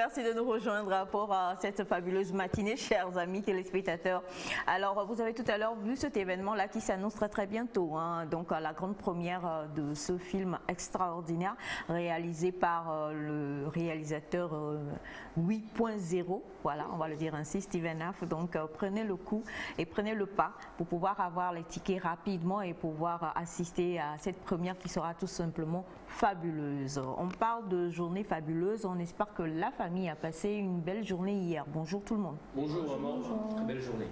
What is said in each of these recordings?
merci de nous rejoindre pour cette fabuleuse matinée, chers amis téléspectateurs. Alors, vous avez tout à l'heure vu cet événement-là qui s'annonce très très bientôt. Hein. Donc, la grande première de ce film extraordinaire réalisé par le réalisateur 8.0. Voilà, on va le dire ainsi, Steven Hoff. Donc, prenez le coup et prenez le pas pour pouvoir avoir les tickets rapidement et pouvoir assister à cette première qui sera tout simplement fabuleuse. On parle de journée fabuleuse, on espère que la famille a passé une belle journée hier. Bonjour tout le monde. Bonjour maman, très belle journée.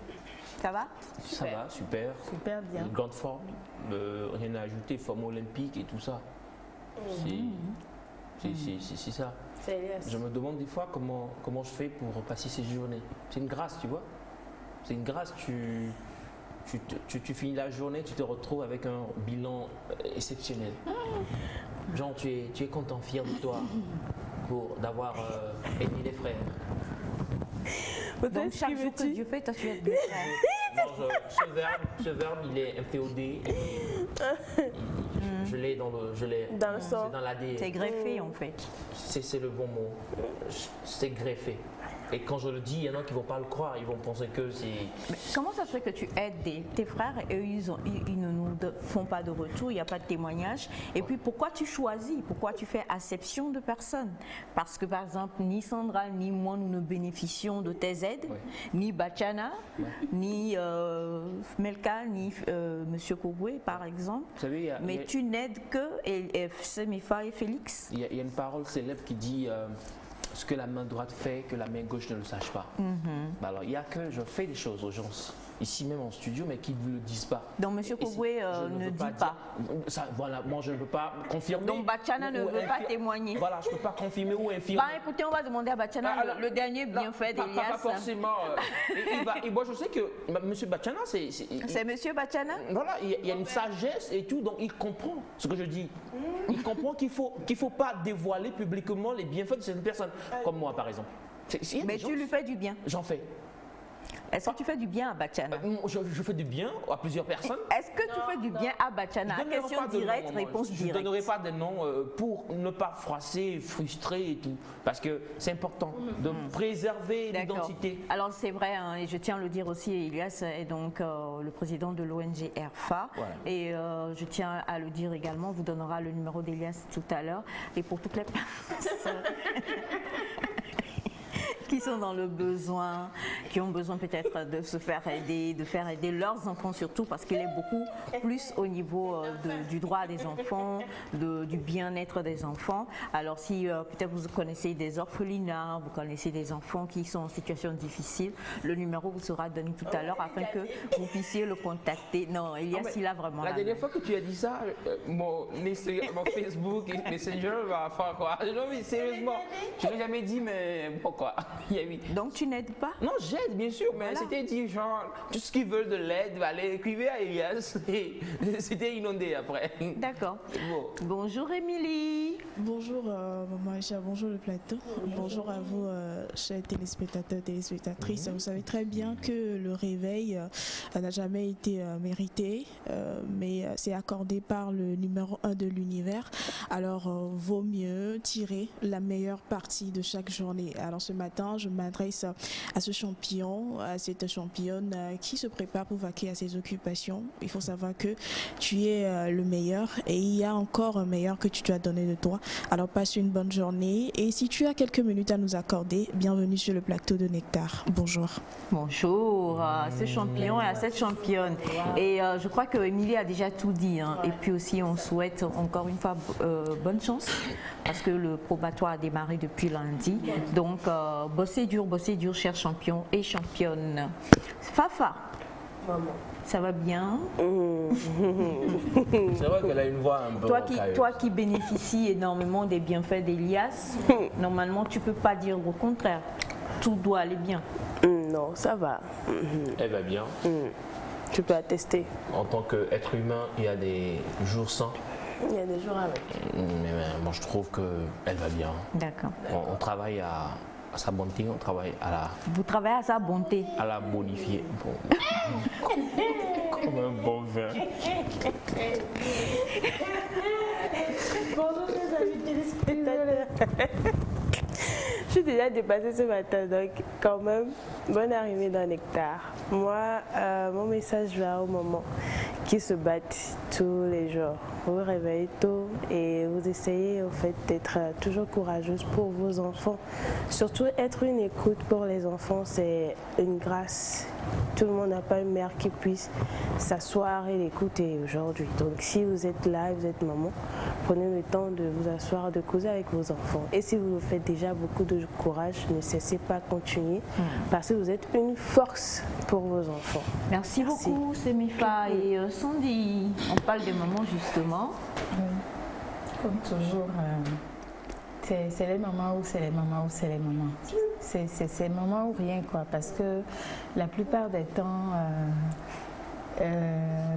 Ça va? Ça va, super. Super bien. Une grande forme, rien à ajouter, forme olympique et tout ça. C'est ça. Je me demande des fois comment je fais pour passer ces journées. C'est une grâce, tu vois. C'est une grâce, tu finis la journée, tu te retrouves avec un bilan exceptionnel. Genre, tu es content, fier de toi d'avoir aidé les frères. Donc, chaque jour que Dieu fait, toi, tu es bien. Ce verbe, il est inféodé. Je l'ai dans le sang. C'est dans l'ADN. C'est greffé, en fait. C'est le bon mot. C'est greffé. Et quand je le dis, il y en a qui ne vont pas le croire, ils vont penser que c'est... Mais comment ça se fait que tu aides tes frères et eux, ils ne nous font pas de retour, il n'y a pas de témoignage? Et puis pourquoi tu choisis? Pourquoi tu fais acception de personnes? Parce que par exemple, ni Sandra ni moi, nous ne bénéficions de tes aides, ni Bachana, ni Melka, ni Monsieur Kogwe, par exemple. Vous savez, mais tu n'aides que Semifa et Félix. Il y a une parole célèbre qui dit... ce que la main droite fait, que la main gauche ne le sache pas. Alors, il y a que je fais des choses aux gens, ici même en studio, mais qui ne le disent pas. Donc, M. Kogwe ne dit pas. Ça, voilà, moi, je ne peux pas confirmer. Donc, Bachana ne veut pas témoigner. Voilà, je ne peux pas confirmer ou infirmer. Bah, écoutez, on va demander à Bachana le dernier bienfait d'Elias. Pas forcément. Et moi, je sais que M. Bachana, c'est M. Bachana. Voilà, il y a une sagesse et tout, donc il comprend ce que je dis. Il comprend qu'il faut pas dévoiler publiquement les bienfaits de certaines personnes, comme moi, par exemple. Mais tu lui fais du bien. J'en fais. Est-ce que tu fais du bien à Bachana? Je fais du bien à plusieurs personnes. Est-ce que tu fais du bien à Bachana? Question directe, réponse directe. Je ne donnerai pas de nom pour ne pas froisser, frustrer et tout. Parce que c'est important de préserver l'identité. Alors c'est vrai, hein, et je tiens à le dire aussi, Elias est donc le président de l'ONG ERFA. Voilà. Et je tiens à le dire également, on vous donnera le numéro d'Elias tout à l'heure. Et pour toutes les personnes... qui sont dans le besoin, qui ont besoin peut-être de se faire aider, de faire aider leurs enfants surtout, parce qu'il est beaucoup plus au niveau du droit des enfants, du bien-être des enfants. Alors si peut-être vous connaissez des orphelinats, vous connaissez des enfants qui sont en situation difficile, le numéro vous sera donné tout à l'heure afin que vous puissiez le contacter. Non, Elias, il a vraiment... La dernière fois que tu as dit ça, mon Facebook et Messenger va faire quoi? Non mais sérieusement, je ne l'ai jamais dit, mais pourquoi? Donc tu n'aides pas? Non, j'aide bien sûr, mais c'était dit genre, tout ce qui veulent de l'aide, allez écrivez à Elias. C'était inondé après. D'accord. Bon. Bonjour Émilie. Bonjour maman Aïcha, bonjour le plateau. Bonjour à vous chers téléspectateurs, téléspectatrices. Vous savez très bien que le réveil n'a jamais été mérité, mais c'est accordé par le numéro 1 de l'univers. Alors vaut mieux tirer la meilleure partie de chaque journée. Alors ce matin, je m'adresse à ce champion, à cette championne qui se prépare pour vaquer à ses occupations. Il faut savoir que tu es le meilleur et il y a encore un meilleur que tu dois donner de toi. Alors passe une bonne journée et si tu as quelques minutes à nous accorder, bienvenue sur le plateau de Nectar. Bonjour. Bonjour à ce champion et à cette championne. Et je crois que Émilie a déjà tout dit. Hein. Et puis aussi, on souhaite encore une fois bonne chance parce que le probatoire a démarré depuis lundi. Donc, bossez dur, chers champions et championnes. Fafa, maman, ça va bien? C'est vrai qu'elle a une voix un peu toi qui bénéficies énormément des bienfaits d'Elias, normalement, tu ne peux pas dire le contraire. Tout doit aller bien. Non, ça va. Elle va bien. Tu peux attester. En tant qu'être humain, il y a des jours sans. Il y a des jours avec. Mais moi, je trouve qu'elle va bien. D'accord. On travaille à sa bonté, on travaille à la... Vous travaillez à sa bonté? À la bonifier. Bon. Comme un bon vin. Bonjour les amis téléspectateurs. Je suis déjà dépassée ce matin, donc quand même, bonne arrivée dans Nectar. Moi, mon message va aux mamans qui se battent tous les jours. Vous vous réveillez tôt et vous essayez en fait d'être toujours courageuse pour vos enfants. Surtout être une écoute pour les enfants, c'est une grâce. Tout le monde n'a pas une mère qui puisse s'asseoir et l'écouter aujourd'hui. Donc si vous êtes là, vous êtes maman, prenez le temps de vous asseoir, de causer avec vos enfants. Et si vous faites déjà beaucoup de courage, ne cessez pas de continuer parce que vous êtes une force pour vos enfants. Merci beaucoup, Semifa et Sandy. On parle des mamans justement. Comme toujours, c'est les mamans ou c'est les mamans ou c'est les mamans. C'est mamans ou rien quoi, parce que la plupart des temps,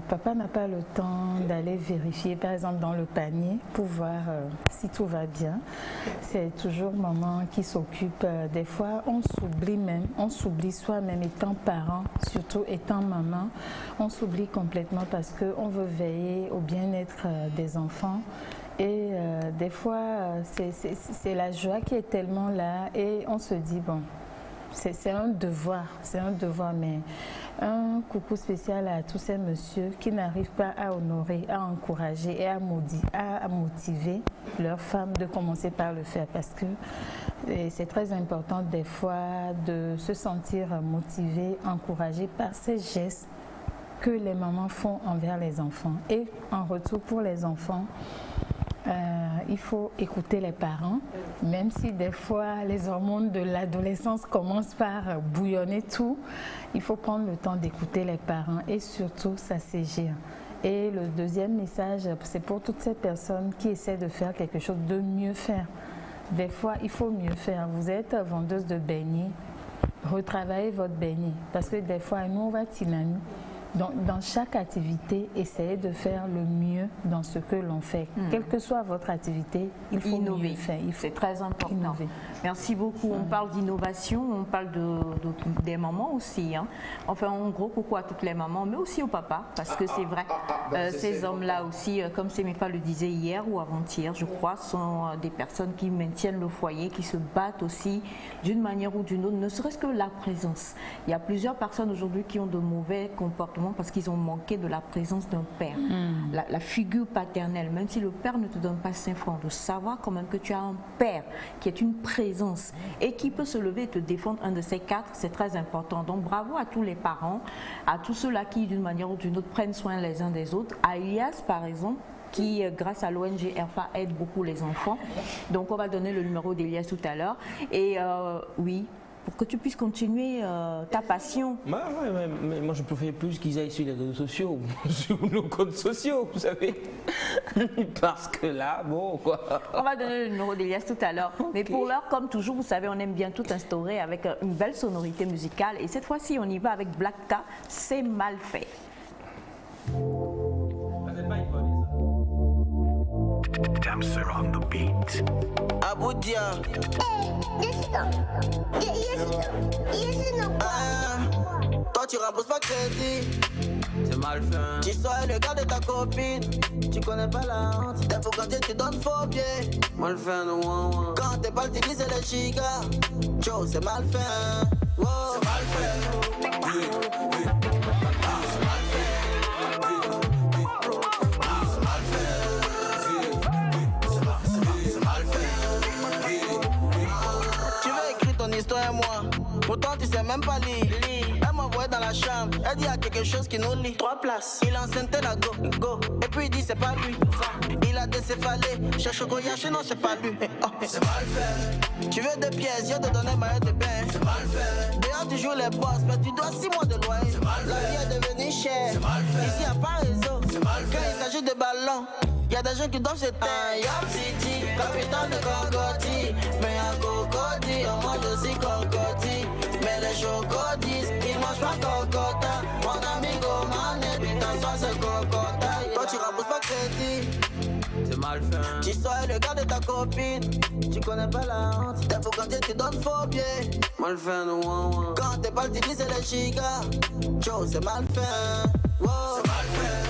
papa n'a pas le temps d'aller vérifier par exemple dans le panier pour voir si tout va bien. C'est toujours maman qui s'occupe. Des fois on s'oublie même, on s'oublie soi-même étant parent, surtout étant maman, on s'oublie complètement parce qu'on veut veiller au bien-être des enfants. Et des fois c'est la joie qui est tellement là et on se dit bon, c'est un devoir, mais un coucou spécial à tous ces messieurs qui n'arrivent pas à honorer, à encourager et à motiver leurs femmes de commencer par le faire parce que c'est très important des fois de se sentir motivé, encouragé par ces gestes que les mamans font envers les enfants. Et en retour pour les enfants, il faut écouter les parents, même si des fois les hormones de l'adolescence commencent par bouillonner tout, il faut prendre le temps d'écouter les parents et surtout s'assagir. Et le deuxième message, c'est pour toutes ces personnes qui essaient de faire quelque chose de mieux faire. Des fois, il faut mieux faire. Vous êtes vendeuse de beignets, retravaillez votre beignet, parce que des fois, nous, on va tinami. Donc, dans chaque activité, essayez de faire le mieux dans ce que l'on fait. Quelle que soit votre activité, il faut innover. Mieux faire. C'est très important. Innover. Merci beaucoup. On parle d'innovation, on parle des mamans aussi. Hein. Enfin, en gros, coucou à toutes les mamans, mais aussi aux papas, parce que c'est vrai, ces hommes-là aussi, comme Semifa le disait hier ou avant-hier, je crois, sont des personnes qui maintiennent le foyer, qui se battent aussi d'une manière ou d'une autre, ne serait-ce que la présence. Il y a plusieurs personnes aujourd'hui qui ont de mauvais comportements parce qu'ils ont manqué de la présence d'un père. La figure paternelle, même si le père ne te donne pas 5 francs, de savoir quand même que tu as un père qui est une présence et qui peut se lever et te défendre un de ces 4, c'est très important. Donc bravo à tous les parents, à tous ceux-là qui d'une manière ou d'une autre prennent soin les uns des autres. À Elias par exemple, qui, grâce à l'ONG ERFA, aide beaucoup les enfants. Donc on va donner le numéro d'Elias tout à l'heure. Et oui, pour que tu puisses continuer ta passion. Mais moi je préfère plus qu'ils aillent sur les réseaux sociaux, sur nos comptes sociaux, vous savez. Parce que là, bon quoi. On va donner le numéro d'Elias tout à l'heure. Okay. Mais pour l'heure, comme toujours, vous savez, on aime bien tout instaurer avec une belle sonorité musicale. Et cette fois-ci, on y va avec Black K, C'est mal fait. Damser on the beat. Aboudia. Toi tu rembourses pas crédit. C'est mal fait. Tu sois le gars de ta copine. Tu connais pas la honte. T'es fou quand tu donnes faux pied. Mal fait no one. Quand t'es pas utiliser les gigas. Joe c'est mal fait. Wow. C'est mal fait. Toi et moi, pourtant tu sais même pas lire. Elle m'envoie dans la chambre, elle dit y a quelque chose qui nous lie. 3 places, il enceinte la go. Et puis il dit c'est pas lui. Il a décéphalé, cherche au goyache, non c'est pas lui. C'est mal fait. Tu veux des pièces, je te donne maillot de bain. C'est mal fait. Dehors tu joues les boss, mais tu dois 6 mois de loyer. C'est mal fait. La vie est devenue chère. C'est mal fait. Ici y'a pas réseau. C'est mal fait. Quand il s'agit de ballons, y'a des gens qui doivent se taire. Yop City, capitaine de Concordie. Mais à Cocody, on mange aussi Concordie. Mais les chocodis, ils mangent pas Cocota. Mon ami Gomanet, putain, ça c'est Cocota. Toi tu rembourses pas crédit. C'est mal fait. Tu sois le gars de ta copine. Tu connais pas la honte. T'es fou quand tu donnes faux pied. Mal fait, no one. Quand t'es pas utiliser les gigas. Joe, c'est mal fait. Wow. C'est mal fait.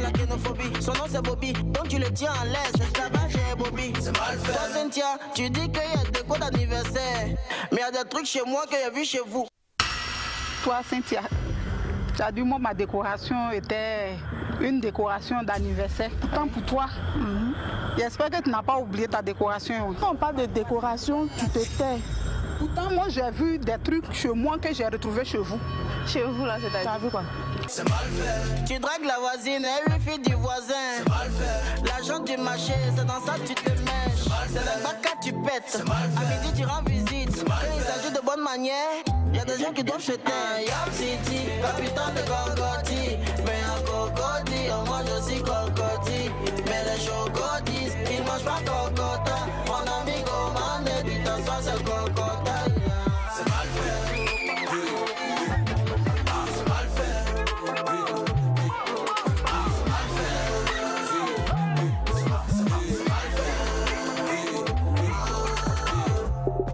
la kénophobie. Son nom c'est Bobby, donc tu le tiens en laisse. Esclavage et Bobby. C'est mal fait. Toi Cynthia, tu dis qu'il y a des codes d'anniversaire, mais il y a des trucs chez moi que j'ai vu chez vous. Toi Cynthia, tu as dit moi ma décoration était une décoration d'anniversaire. Pourtant pour toi, j'espère que tu n'as pas oublié ta décoration. Non, pas de décoration, tu te tais. Pourtant moi j'ai vu des trucs chez moi que j'ai retrouvé chez vous. Chez vous là, c'est-à-dire? T'as vu quoi? C'est mal fait. Tu dragues la voisine et lui fille du voisin. C'est mal fait. L'argent du marché, c'est dans ça que tu te mèches. C'est le bac que tu pètes. À midi tu rends visite. Quand il s'agit de bonne manière, y a des gens qui doivent se taire. Yam City, capitaine de Gorgoti. Mais un cocody, on mange aussi cocody. Mais les chocotis, ils mangent pas cocotin. Mon ami commande, dit ton soir c'est cocotin. C'est mal fait.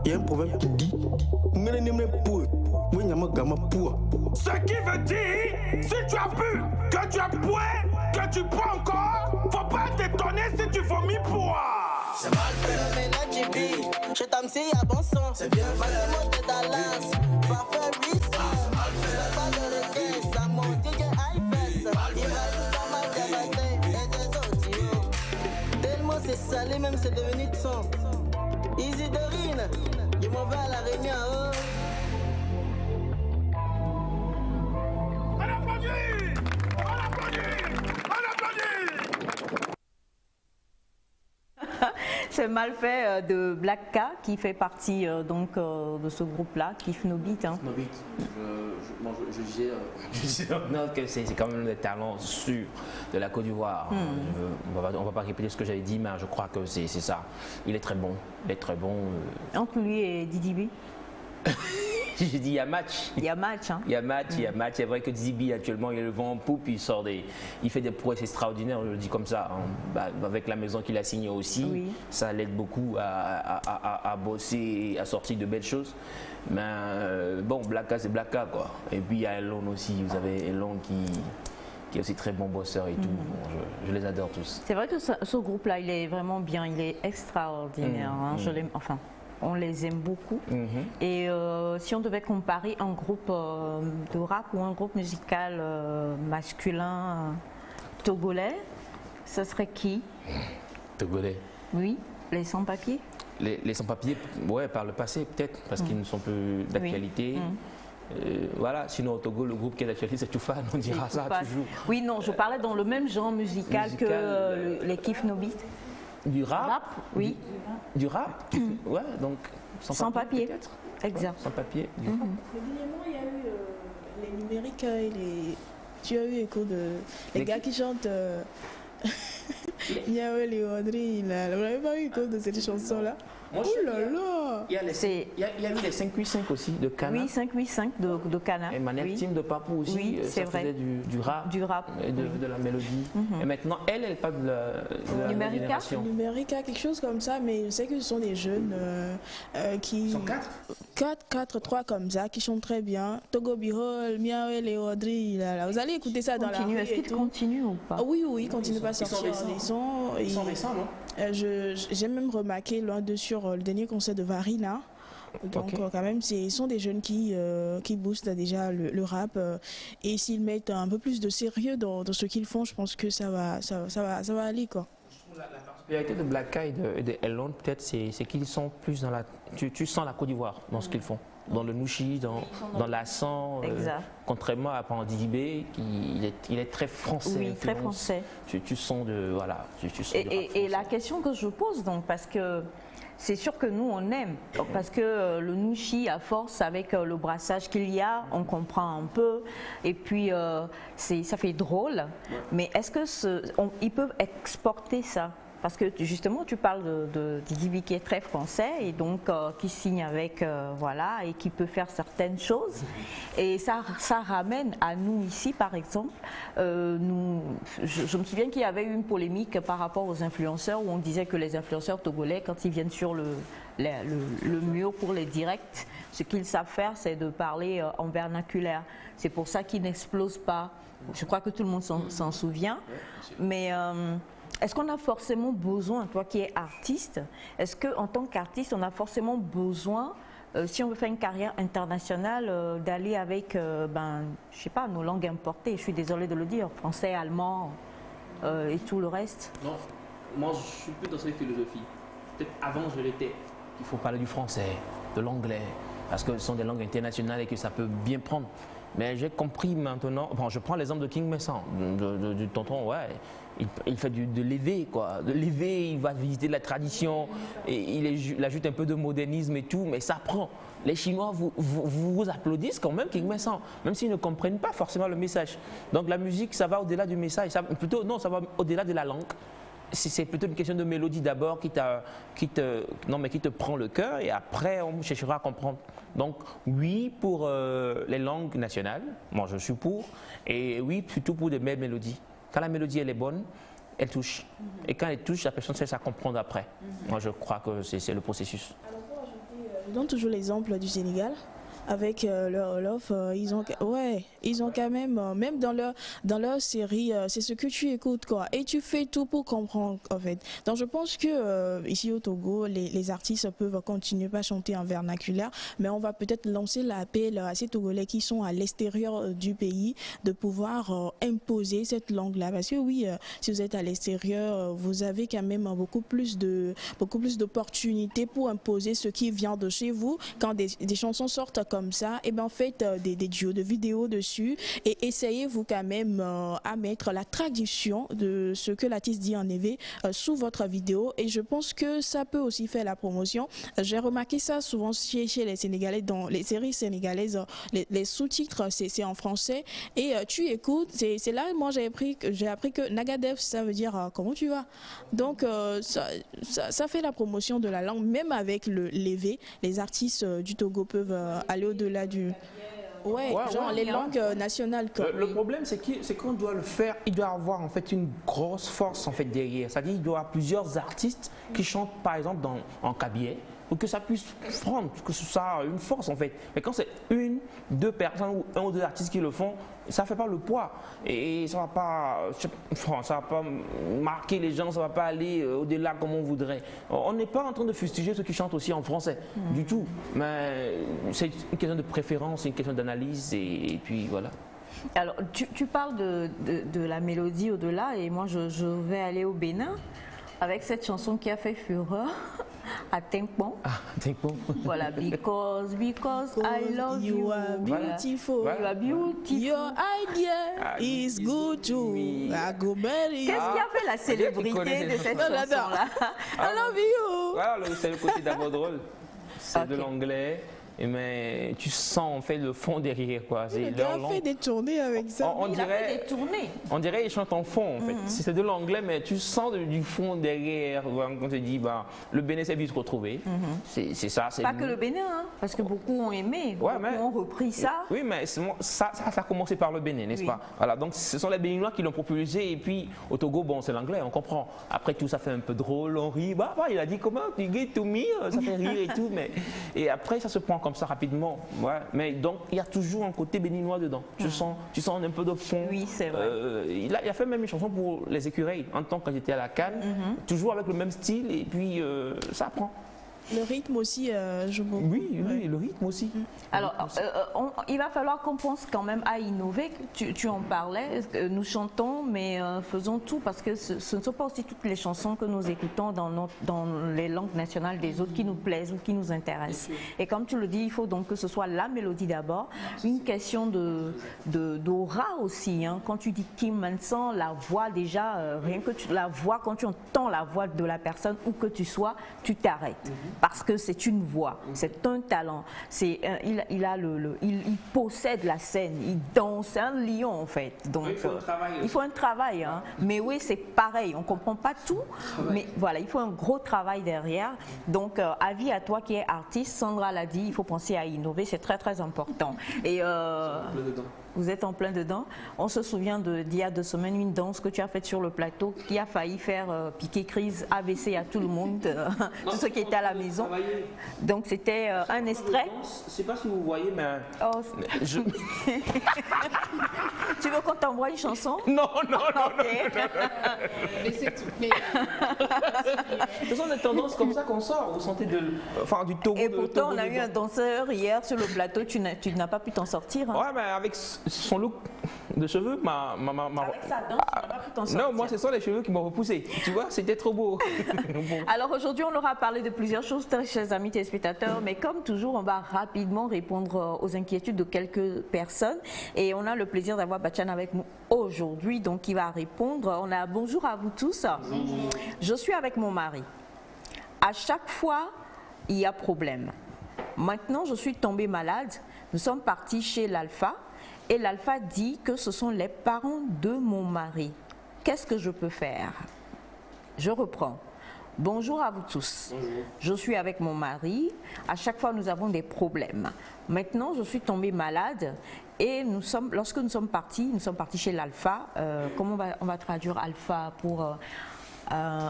Il y a un proverbe qui dit ce qui veut dire, si tu as bu, que tu as boit, que tu bois encore, faut pas t'étonner si tu vomis boire. C'est mal fait. Je t'amène à bon son. C'est bien fait. Massimo de Dallas, parfait 800. C'est pas de regret, ça monte, DJ iFest. Il va nous en mal débattre et des autres. Tellement c'est salé, même c'est devenu de son. Easy Dorine, je m'en vais à la réunion. C'est mal fait de Black K qui fait partie donc de ce groupe-là, Kif No Beat. Hein. No Beat. Je disais que c'est quand même le talent sûr de la Côte d'Ivoire. On va pas répéter ce que j'avais dit, mais je crois que c'est ça. Il est très bon. Il est très bon. Entre lui et Didi B. J'ai dit il y a match. Il y a match. Hein. Il y a match, il y a match. C'est vrai que Didi B actuellement il est le vent en poupe, il fait des prouesses extraordinaires, je le dis comme ça. Hein. Bah, avec la maison qu'il a signée aussi, ça l'aide beaucoup à bosser et à sortir de belles choses. Mais bon, Blacka c'est Blacka quoi. Et puis il y a Elon aussi. Vous avez Elon qui est aussi très bon bosseur et tout. Bon, je les adore tous. C'est vrai que ce groupe-là, il est vraiment bien, il est extraordinaire. Hein. Je l'aime. Enfin. On les aime beaucoup. Et si on devait comparer un groupe de rap ou un groupe musical masculin togolais, ce serait qui? Togolais. Oui, les sans-papiers. Les sans-papiers, ouais, par le passé peut-être, parce qu'ils ne sont plus d'actualité. Voilà, sinon au Togo, le groupe qui est d'actualité, c'est Toufa, on dira ça toujours. Oui, non, je parlais dans le même genre musical que les Kif No Beat. Du rap, oui. Du rap, ouais, donc sans papier. Exact. Sans papier. Mais dernièrement, il y a eu les numériques et les. Tu as eu écho de. Les gars qui chantent. Il y a eu les Audrey, vous n'avez pas eu écho de cette chanson-là? Oh là là! Il y a eu les 585 aussi de Cana. Oui, 585 de Cana. Et Manette Team de Papou aussi. Oui, c'est vrai. Faisait du rap. Du rap. Et de la mélodie. Et maintenant, elle parle de la génération. Numérica, quelque chose comme ça, mais je sais que ce sont des jeunes qui. Ils sont 3 comme ça, qui chantent très bien. Togo Birol, Miawe, les Audrey, là. Vous allez écouter ça dans la rue. Est-ce qu'ils continuent ou pas? Oui, ils continuent pas à sortir. Ils sont récents, non? J'ai même remarqué l'un d'eux sur le dernier concert de Varina. Donc quand même, ils sont des jeunes qui boostent déjà le rap et s'ils mettent un peu plus de sérieux dans ce qu'ils font, je pense que ça va aller quoi. La particularité de Black Eye et de Elon, peut-être, c'est qu'ils sont plus dans la. Tu sens la Côte d'Ivoire dans ce qu'ils font. Dans le Nouchi, dans l'accent, contrairement à Didi B, il est très français. Oui, très français. Tu sens de. Voilà. Et la question que je pose, donc, parce que c'est sûr que nous, on aime. Parce que le Nouchi, à force, avec le brassage qu'il y a, on comprend un peu. Et puis, ça fait drôle. Mais est-ce qu'ils peuvent exporter ça? parce que justement tu parles de Didi qui est très français et donc qui signe avec voilà et qui peut faire certaines choses et ça ramène à nous ici par exemple. Je me souviens qu'il y avait eu une polémique par rapport aux influenceurs où on disait que les influenceurs togolais quand ils viennent sur le mur pour les directs, ce qu'ils savent faire c'est de parler en vernaculaire. C'est pour ça qu'ils n'explosent pas. Je crois que tout le monde s'en souvient, mais est-ce qu'on a forcément besoin, toi qui es artiste, est-ce qu'en tant qu'artiste, on a forcément besoin, si on veut faire une carrière internationale, d'aller avec, je sais pas, nos langues importées, je suis désolée de le dire, français, allemand et tout le reste? Non, moi je suis plus dans cette philosophie. Peut-être avant je l'étais. Il faut parler du français, de l'anglais, parce que ce sont des langues internationales et que ça peut bien prendre. Mais j'ai compris maintenant, bon, je prends l'exemple de King Messan, du tonton, ouais, il fait de l'éveil, quoi. De l'éveil, il va visiter la tradition, et il ajoute un peu de modernisme et tout, mais ça prend. Les Chinois vous applaudissent quand même King Messan, même s'ils ne comprennent pas forcément le message. Donc la musique, ça va au-delà du message, ça va au-delà de la langue. C'est plutôt une question de mélodie d'abord qui te prend le cœur et après on cherchera à comprendre. Donc oui pour les langues nationales, moi je suis pour, et oui plutôt pour des belles mélodies. Quand la mélodie elle est bonne, elle touche. Et quand elle touche, la personne sait à comprendre après. Moi je crois que c'est le processus. Alors pour ajouter, je donne toujours l'exemple du Sénégal. Avec leur Wolof, ils ont quand même dans leur série, c'est ce que tu écoutes quoi, et tu fais tout pour comprendre en fait. Donc je pense que ici au Togo, les artistes peuvent continuer à chanter en vernaculaire, mais on va peut-être lancer l'appel à ces Togolais qui sont à l'extérieur du pays de pouvoir imposer cette langue-là, parce que oui, si vous êtes à l'extérieur, vous avez quand même beaucoup plus d'opportunités pour imposer ce qui vient de chez vous. Quand des chansons sortent comme ça, et ben faites des duos de vidéos dessus et essayez-vous quand même à mettre la traduction de ce que l'artiste dit en éveil sous votre vidéo, et je pense que ça peut aussi faire la promotion. J'ai remarqué ça souvent chez les Sénégalais, dans les séries sénégalaises, les sous-titres c'est en français et tu écoutes, c'est là moi j'ai appris que Nagadev ça veut dire comment tu vas, donc ça fait la promotion de la langue, même avec l'éveil, les artistes du Togo peuvent aller au-delà du... les langues nationales. Le problème, c'est qu'on doit le faire, il doit avoir en fait une grosse force en fait derrière. C'est-à-dire qu'il doit y avoir plusieurs artistes qui chantent par exemple en kabylie, pour que ça puisse prendre, que ça a une force en fait. Mais quand c'est une, deux personnes ou un ou deux artistes qui le font, ça ne fait pas le poids. Et ça ne va pas marquer les gens, ça ne va pas aller au-delà comme on voudrait. On n'est pas en train de fustiger ceux qui chantent aussi en français, du tout. Mais c'est une question de préférence, c'est une question d'analyse et puis voilà. Alors, tu parles de la mélodie au-delà et moi je vais aller au Bénin avec cette chanson qui a fait fureur à Timpon. Timpon. Voilà, because I love you. You are beautiful. You are beautiful. Your idea is good too. Qu'est-ce qui a fait la célébrité de cette chanson-là? I love you. Voilà, c'est le côté d'abord drôle. C'est de l'anglais. Mais tu sens en fait le fond derrière quoi. Il a fait des tournées avec ça. Il a fait des tournées. On dirait qu'il chante en fond en fait. C'est de l'anglais mais tu sens du fond derrière. Quand on te dit le Bénin s'est vite retrouvé. C'est ça. Pas que le Bénin, hein, parce que beaucoup ont aimé, beaucoup ont repris ça. Oui mais ça a commencé par le Bénin, n'est-ce pas? Voilà, donc ce sont les Béninois qui l'ont propulsé et puis au Togo c'est l'anglais, on comprend. Après tout ça fait un peu drôle, on rit. Il a dit comment tu get to me, ça fait rire et tout, mais et après ça se prend comme ça rapidement, mais donc il y a toujours un côté béninois dedans. Tu sens un peu de fond. Oui, c'est vrai. Il a fait même une chanson pour les écureuils, en tant que j'étais à la Cannes, toujours avec le même style et puis ça prend. Le rythme aussi joue beaucoup. Oui, le rythme aussi. Alors, il va falloir qu'on pense quand même à innover. Tu en parlais, nous chantons, mais faisons tout parce que ce ne sont pas aussi toutes les chansons que nous écoutons dans les langues nationales des autres qui nous plaisent ou qui nous intéressent. Et comme tu le dis, il faut donc que ce soit la mélodie d'abord, une question d'aura aussi. Hein. Quand tu dis Kim Manson, la voix déjà, rien que la voix, quand tu entends la voix de la personne où que tu sois, tu t'arrêtes. parce que c'est une voix, c'est un talent. Il possède la scène, il danse, c'est un lion en fait. Donc, il faut un travail. Il faut un travail, hein. Mais oui, c'est pareil, on ne comprend pas tout, mais voilà, il faut un gros travail derrière. Donc, avis à toi qui es artiste, Sandra l'a dit, il faut penser à innover, c'est très très important. Et vous êtes en plein dedans. On se souvient d'il y a 2 semaines, une danse que tu as faite sur le plateau qui a failli faire piquer crise AVC à tout le monde, tous ceux qui étaient à la maison. Donc c'était un extrait. Je ne sais pas si vous voyez, mais... Tu veux qu'on t'envoie une chanson? Non. Mais c'est tout. Mais... Ce sont des tendances comme ça qu'on sort. Vous sentez du Togo. Et pourtant, on a eu un danseur hier sur le plateau, tu n'as pas pu t'en sortir. Hein. Ouais, mais avec son look de cheveux, avec sa danse, tu n'as pas pu t'en sortir. Non, moi, ce sont les cheveux qui m'ont repoussé. Tu vois, c'était trop beau. Alors aujourd'hui, on aura parlé de plusieurs choses, très chers amis téléspectateurs, mais comme toujours, on va rapidement répondre aux inquiétudes de quelques personnes. Et on a le plaisir d'avoir Bachana avec nous aujourd'hui, donc qui va répondre. On a bonjour à vous tous. Bonjour. Je suis avec mon mari. À chaque fois, il y a problème. Maintenant, je suis tombée malade. Nous sommes partis chez l'Alpha et l'Alpha dit que ce sont les parents de mon mari. Qu'est-ce que je peux faire? Je reprends. Bonjour à vous tous. Bonjour. Je suis avec mon mari. À chaque fois, nous avons des problèmes. Maintenant, je suis tombée malade et lorsque nous sommes partis chez l'Alpha. Comment on va traduire Alpha pour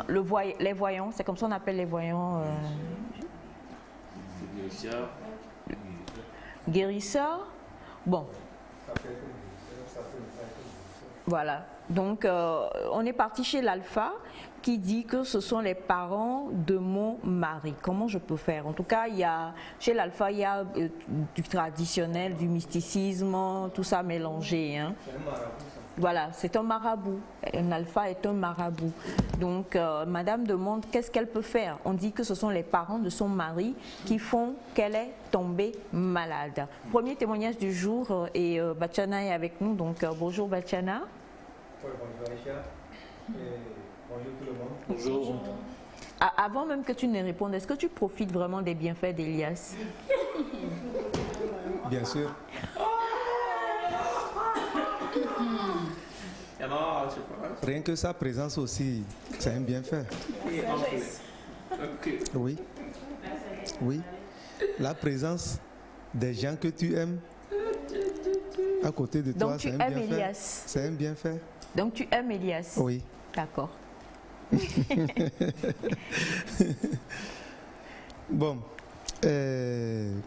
les voyants? C'est comme ça qu'on appelle les voyants. Guérisseur. Bon. Voilà. Donc, on est parti chez l'Alpha qui dit que ce sont les parents de mon mari. Comment je peux faire? En tout cas, chez l'Alpha, il y a du traditionnel, du mysticisme, tout ça mélangé. Hein. Voilà, c'est un marabout. Un alpha est un marabout. Donc, madame demande qu'est-ce qu'elle peut faire. On dit que ce sont les parents de son mari qui font qu'elle est tombée malade. Premier témoignage du jour et Bachana est avec nous. Donc, bonjour Bachana. Bonjour Aïcha. Bonjour tout le monde. Bonjour. Avant même que tu ne répondes, est-ce que tu profites vraiment des bienfaits d'Elias? Bien sûr. Rien que sa présence aussi, c'est un bienfait. Oui. Oui. La présence des gens que tu aimes à côté de toi, c'est un bienfait. C'est un bienfait. Donc tu aimes Elias? Oui. D'accord. Bon. Elle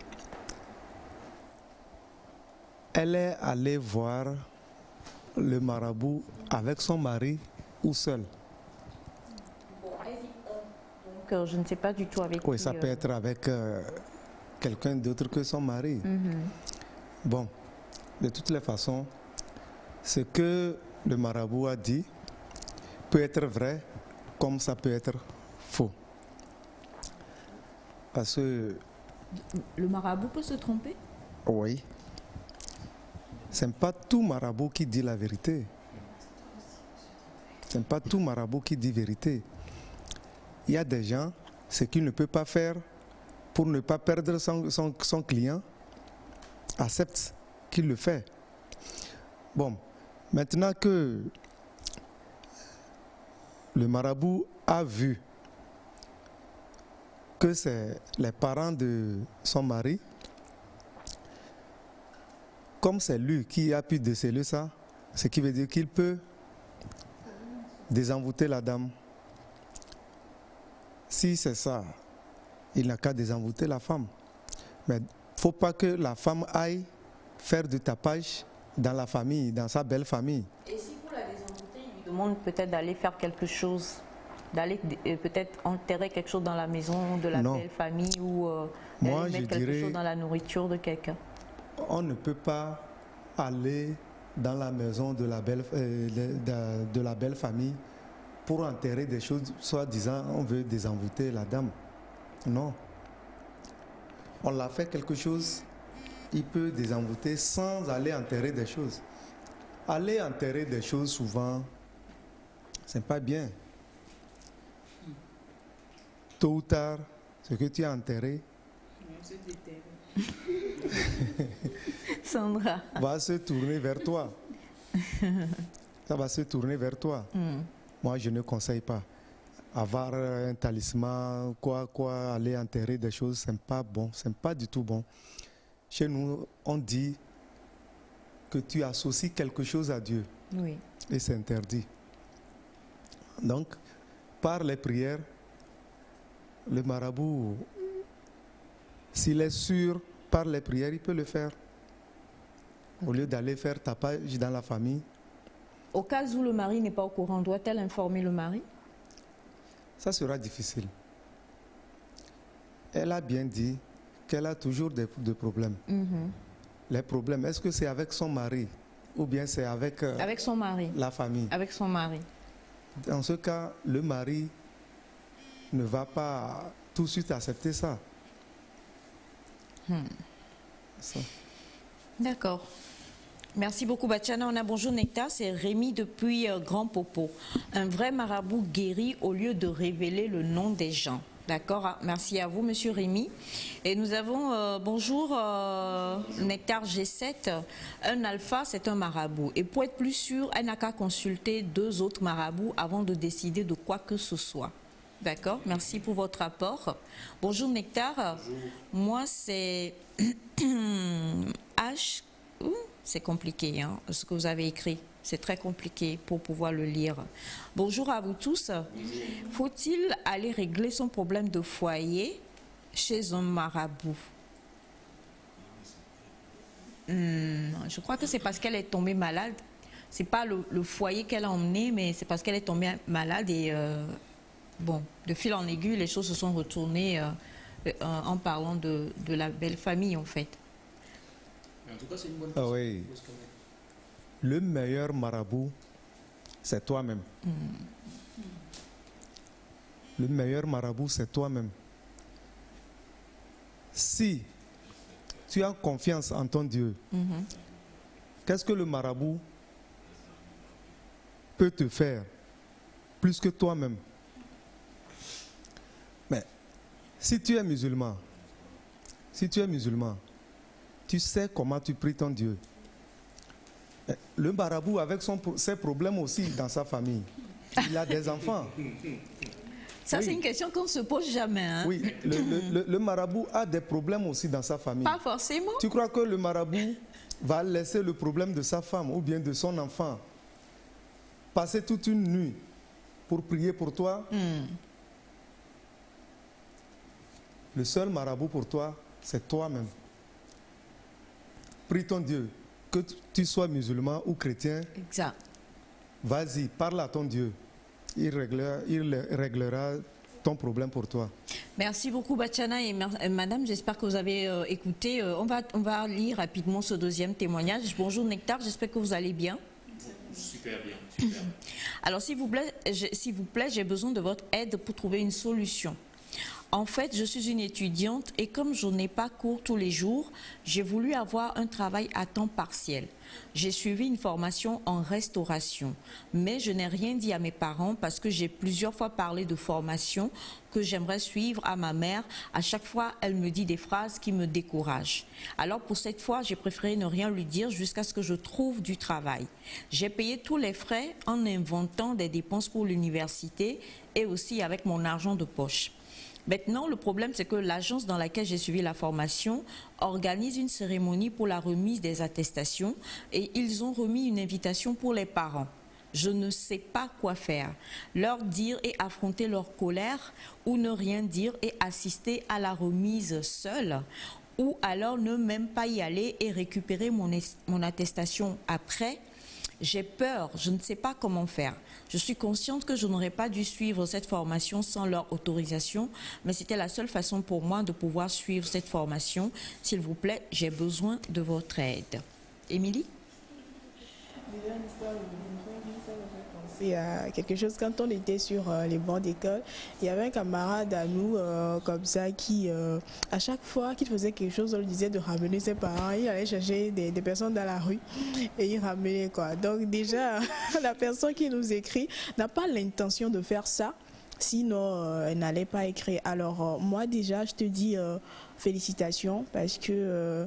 est allée voir le marabout avec son mari ou seul? Donc, je ne sais pas du tout avec qui. Oui, ça peut être avec quelqu'un d'autre que son mari. Bon, de toutes les façons, ce que le marabout a dit peut être vrai comme ça peut être faux. Parce que... Le marabout peut se tromper? Oui. Ce n'est pas tout marabout qui dit la vérité. Ce n'est pas tout marabout qui dit vérité. Il y a des gens, ce qu'ils ne peuvent pas faire pour ne pas perdre son client, accepte qu'il le fait. Bon, maintenant que le marabout a vu que c'est les parents de son mari, comme c'est lui qui a pu déceler ça, ce qui veut dire qu'il peut désenvoûter la dame. Si c'est ça, il n'a qu'à désenvoûter la femme. Mais il ne faut pas que la femme aille faire du tapage dans la famille, dans sa belle famille. Et si pour la désenvoûter, il lui demande peut-être d'aller faire quelque chose, d'aller peut-être enterrer quelque chose dans la maison de la belle famille ou mettre quelque chose dans la nourriture de quelqu'un? On ne peut pas aller dans la maison de la belle famille pour enterrer des choses, soi-disant on veut désenvoûter la dame. Non. On l'a fait quelque chose, il peut désenvoûter sans aller enterrer des choses. Aller enterrer des choses souvent, c'est pas bien. Tôt ou tard, ce que tu as enterré Sandra va se tourner vers toi. Ça va se tourner vers toi. Moi, je ne conseille pas. Avoir un talisman, aller enterrer des choses, ce n'est pas bon, ce n'est pas du tout bon. Chez nous, on dit que tu associes quelque chose à Dieu. Oui. Et c'est interdit. Donc, par les prières, le marabout, s'il est sûr, par les prières, il peut le faire. Au lieu d'aller faire tapage dans la famille. Au cas où le mari n'est pas au courant, doit-elle informer le mari? Ça sera difficile. Elle a bien dit qu'elle a toujours des problèmes. Les problèmes, est-ce que c'est avec son mari ou bien c'est avec son mari, la famille? Avec son mari. Dans ce cas, le mari ne va pas tout de suite accepter ça. D'accord. Merci beaucoup, Bachana. On a bonjour Nectar, c'est Rémi depuis Grand Popo. Un vrai marabout guéri au lieu de révéler le nom des gens. D'accord, merci à vous, monsieur Rémi. Et nous avons, bonjour Nectar G7, un alpha, c'est un marabout. Et pour être plus sûr, elle n'a qu'à consulter 2 autres marabouts avant de décider de quoi que ce soit. D'accord, merci pour votre rapport. Bonjour Nectar. Bonjour. Moi, c'est H. C'est compliqué, hein, ce que vous avez écrit. C'est très compliqué pour pouvoir le lire. Bonjour à vous tous. Faut-il aller régler son problème de foyer chez un marabout? Je crois que c'est parce qu'elle est tombée malade. C'est pas le foyer qu'elle a emmené, mais c'est parce qu'elle est tombée malade et bon, de fil en aiguille, les choses se sont retournées en parlant de la belle famille en fait. En tout cas, c'est une bonne question. Oui. Le meilleur marabout, c'est toi-même. Le meilleur marabout, c'est toi-même. Si tu as confiance en ton Dieu, qu'est-ce que le marabout peut te faire plus que toi-même? Mais si tu es musulman, tu sais comment tu pries ton Dieu. Le marabout, avec ses problèmes aussi dans sa famille, il a des enfants. Ça, oui. C'est une question qu'on ne se pose jamais. Hein? Oui, le marabout a des problèmes aussi dans sa famille. Pas forcément. Tu crois que le marabout va laisser le problème de sa femme ou bien de son enfant passer toute une nuit pour prier pour toi? Le seul marabout pour toi, c'est toi-même. Prie ton Dieu, que tu sois musulman ou chrétien. Exact. Vas-y, parle à ton Dieu. Il réglera ton problème pour toi. Merci beaucoup Bachana et madame, j'espère que vous avez écouté. On va lire rapidement ce deuxième témoignage. Bonjour Nectar, j'espère que vous allez bien. Super bien, super. Alors s'il vous plaît, j'ai besoin de votre aide pour trouver une solution. En fait, je suis une étudiante et comme je n'ai pas cours tous les jours, j'ai voulu avoir un travail à temps partiel. J'ai suivi une formation en restauration, mais je n'ai rien dit à mes parents parce que j'ai plusieurs fois parlé de formation que j'aimerais suivre à ma mère. À chaque fois, elle me dit des phrases qui me découragent. Alors pour cette fois, j'ai préféré ne rien lui dire jusqu'à ce que je trouve du travail. J'ai payé tous les frais en inventant des dépenses pour l'université et aussi avec mon argent de poche. Maintenant, le problème, c'est que l'agence dans laquelle j'ai suivi la formation organise une cérémonie pour la remise des attestations et ils ont remis une invitation pour les parents. Je ne sais pas quoi faire. Leur dire et affronter leur colère ou ne rien dire et assister à la remise seule ou alors ne même pas y aller et récupérer mon attestation après. J'ai peur, je ne sais pas comment faire. Je suis consciente que je n'aurais pas dû suivre cette formation sans leur autorisation, mais c'était la seule façon pour moi de pouvoir suivre cette formation. S'il vous plaît, j'ai besoin de votre aide. Émilie ? C'est quelque chose, quand on était sur les bancs d'école, il y avait un camarade à nous comme ça qui, à chaque fois qu'il faisait quelque chose, on lui disait de ramener ses parents. Il allait chercher des personnes dans la rue et il ramenait quoi. Donc déjà, la personne qui nous écrit n'a pas l'intention de faire ça. Sinon, elle n'allait pas écrire. Alors, moi déjà, je te dis félicitations parce que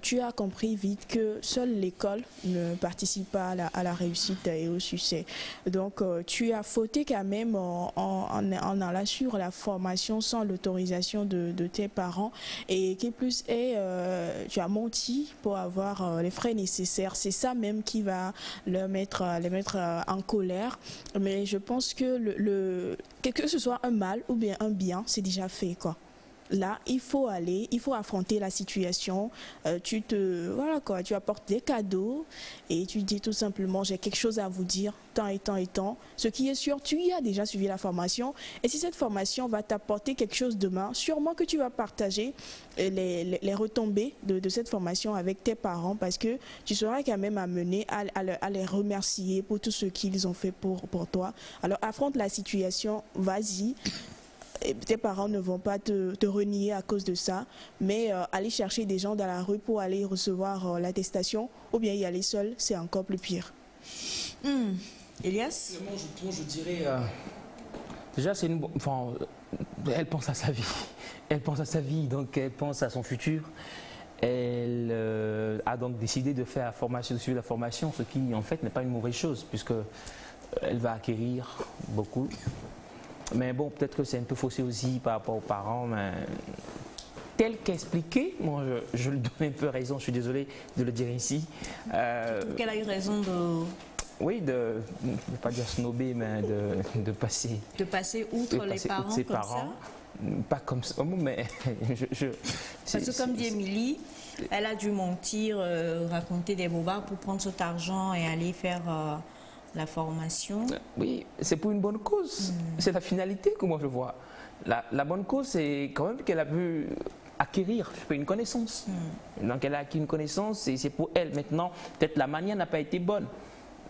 tu as compris vite que seule l'école ne participe pas à la réussite et au succès. Donc, tu as fauté quand même en allant sur la formation sans l'autorisation de tes parents. Et qui plus est, tu as menti pour avoir les frais nécessaires. C'est ça même qui va les mettre en colère. Mais je pense que que ce soit un mal ou bien un bien, c'est déjà fait, quoi. Là, il faut affronter la situation. Voilà quoi, tu apportes des cadeaux et tu dis tout simplement, j'ai quelque chose à vous dire, tant et tant et tant. Ce qui est sûr, tu y as déjà suivi la formation. Et si cette formation va t'apporter quelque chose demain, sûrement que tu vas partager les retombées de cette formation avec tes parents parce que tu seras quand même amené à les remercier pour tout ce qu'ils ont fait pour toi. Alors affronte la situation, vas-y. Et tes parents ne vont pas te renier à cause de ça, mais aller chercher des gens dans la rue pour aller recevoir l'attestation ou bien y aller seul, c'est encore plus pire. Elias? Moi, je dirais, déjà, elle pense à sa vie. Elle pense à sa vie, donc elle pense à son futur. Elle a donc décidé de faire suivre la formation, ce qui en fait n'est pas une mauvaise chose, puisque elle va acquérir beaucoup. Mais bon, peut-être que c'est un peu faussé aussi par rapport aux parents, mais tel qu'expliqué, moi je lui donne un peu raison, je suis désolé de le dire ici. Qu'elle a eu raison de... Oui, de ne pas dire snober, mais de passer... De passer outre les parents ses comme parents. Ça. Pas comme ça, mais parce que comme dit Émilie, elle a dû mentir, raconter des bobards pour prendre cet argent et aller faire... la formation. Oui, c'est pour une bonne cause. C'est la finalité que moi je vois. La bonne cause, c'est quand même qu'elle a pu acquérir une connaissance. Donc elle a acquis une connaissance et c'est pour elle. Maintenant, peut-être la manière n'a pas été bonne.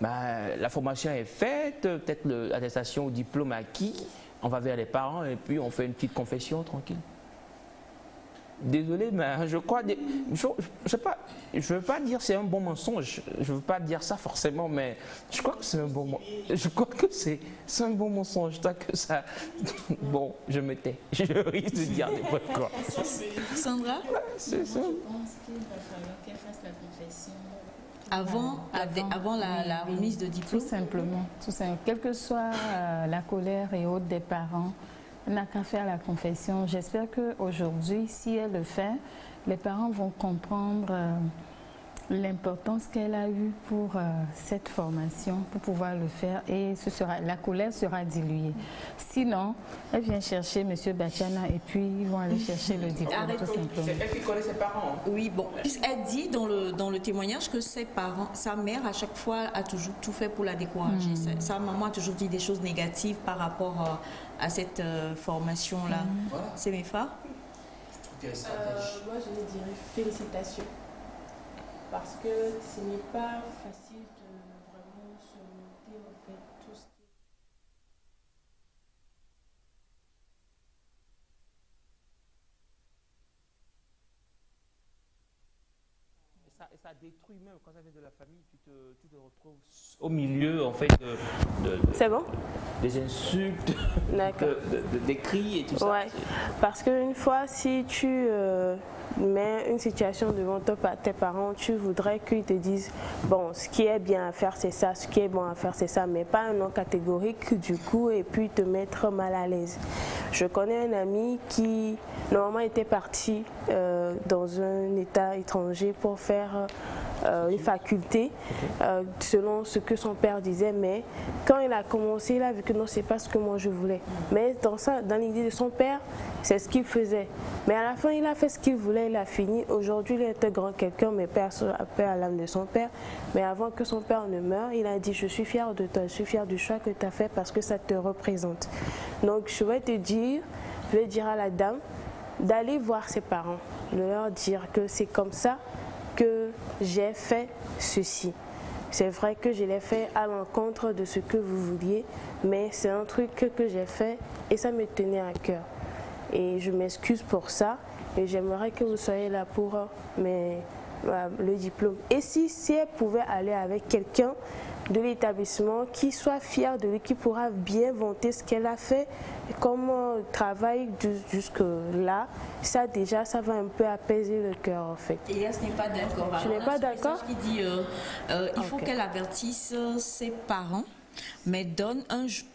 La formation est faite, peut-être l'attestation au diplôme acquis, on va vers les parents et puis on fait une petite confession tranquille. Désolé, mais je crois, je veux pas dire c'est un bon mensonge. Je veux pas dire ça forcément, mais je crois que c'est un bon mensonge. Je crois que c'est un bon mensonge. Tant que ça, bon, je me tais. Je risque de dire n'importe quoi. Sandra, c'est ça. Je pense qu'il va falloir qu'elle fasse la confession. Avant la remise de diplôme. Tout simplement. Quelle que soit la colère et autres des parents. Elle n'a qu'à faire la confession. J'espère qu'aujourd'hui, si elle le fait, les parents vont comprendre l'importance qu'elle a eue pour cette formation, pour pouvoir le faire et la colère sera diluée. Sinon, elle vient chercher M. Bachana et puis ils vont aller chercher le diplôme, tout simplement. C'est elle qui connaît ses parents. Oui, bon, puisqu'elle dit dans le témoignage que ses parents, sa mère à chaque fois a toujours tout fait pour la décourager. Sa maman a toujours dit des choses négatives par rapport à cette formation-là. C'est mes frères. Moi, je lui dirais félicitations. Parce que ce n'est pas facile de vraiment se monter en fait tout ce qui Et ça détruit même quand ça vient de la famille, tu te retrouves au milieu en fait C'est bon? Des insultes, des cris et tout ça. Ouais, parce qu'une fois si tu mets une situation devant tes parents, tu voudrais qu'ils te disent bon, ce qui est bien à faire c'est ça, ce qui est bon à faire c'est ça, mais pas un nom catégorique du coup et puis te mettre mal à l'aise. Je connais un ami qui normalement était parti dans un état étranger pour faire une faculté selon ce que son père disait, mais quand il a commencé, il a vu que non, c'est pas ce que moi je voulais. Mais dans l'idée de son père, c'est ce qu'il faisait. Mais à la fin, il a fait ce qu'il voulait, il a fini. Aujourd'hui, il est un grand quelqu'un, mais paix à l'âme de son père. Mais avant que son père ne meure, il a dit, je suis fier de toi, je suis fier du choix que tu as fait parce que ça te représente. Donc, je vais dire à la dame d'aller voir ses parents, de leur dire que c'est comme ça que j'ai fait ceci. C'est vrai que je l'ai fait à l'encontre de ce que vous vouliez, mais c'est un truc que j'ai fait et ça me tenait à cœur. Et je m'excuse pour ça et j'aimerais que vous soyez là pour le diplôme. Et si elle pouvait aller avec quelqu'un de l'établissement qui soit fière de lui, qui pourra bien vanter ce qu'elle a fait et comment travail jusque-là. Ça déjà, ça va un peu apaiser le cœur en fait. Elias n'est pas d'accord. Tu n'es pas d'accord? Qui dit il faut qu'elle avertisse ses parents, mais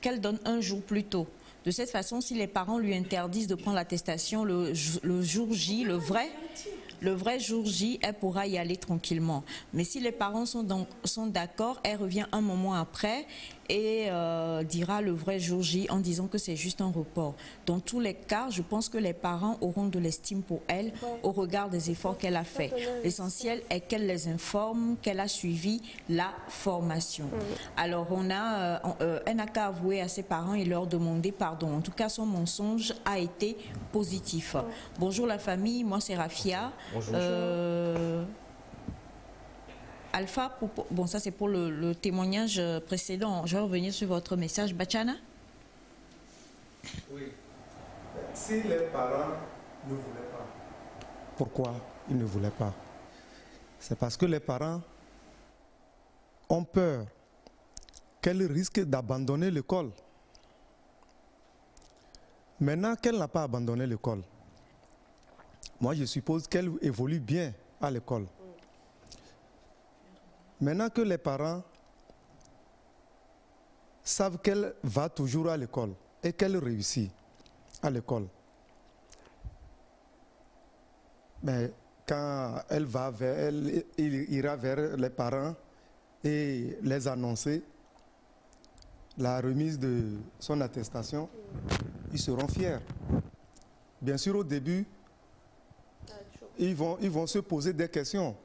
qu'elle donne un jour plus tôt. De cette façon, si les parents lui interdisent de prendre l'attestation le jour J, le vrai jour J, elle pourra y aller tranquillement. Mais si les parents sont d'accord, elle revient un moment après et dira le vrai jour J en disant que c'est juste un report. Dans tous les cas, je pense que les parents auront de l'estime pour elle au regard des efforts qu'elle a faits. L'essentiel est qu'elle les informe, qu'elle a suivi la formation. Alors, elle n'a qu'à avouer à ses parents et leur demander pardon. En tout cas, son mensonge a été positif. Bonjour la famille, moi c'est Rafia. Bonjour. Alpha, bon ça c'est pour le témoignage précédent. Je vais revenir sur votre message. Bachana? Oui. Si les parents ne voulaient pas, pourquoi ils ne voulaient pas? C'est parce que les parents ont peur qu'elle risque d'abandonner l'école. Maintenant qu'elle n'a pas abandonné l'école, moi je suppose qu'elle évolue bien à l'école. Maintenant que les parents savent qu'elle va toujours à l'école et qu'elle réussit à l'école, mais quand elle va il ira vers les parents et les annoncer la remise de son attestation, ils seront fiers. Bien sûr, au début, ils vont se poser des questions.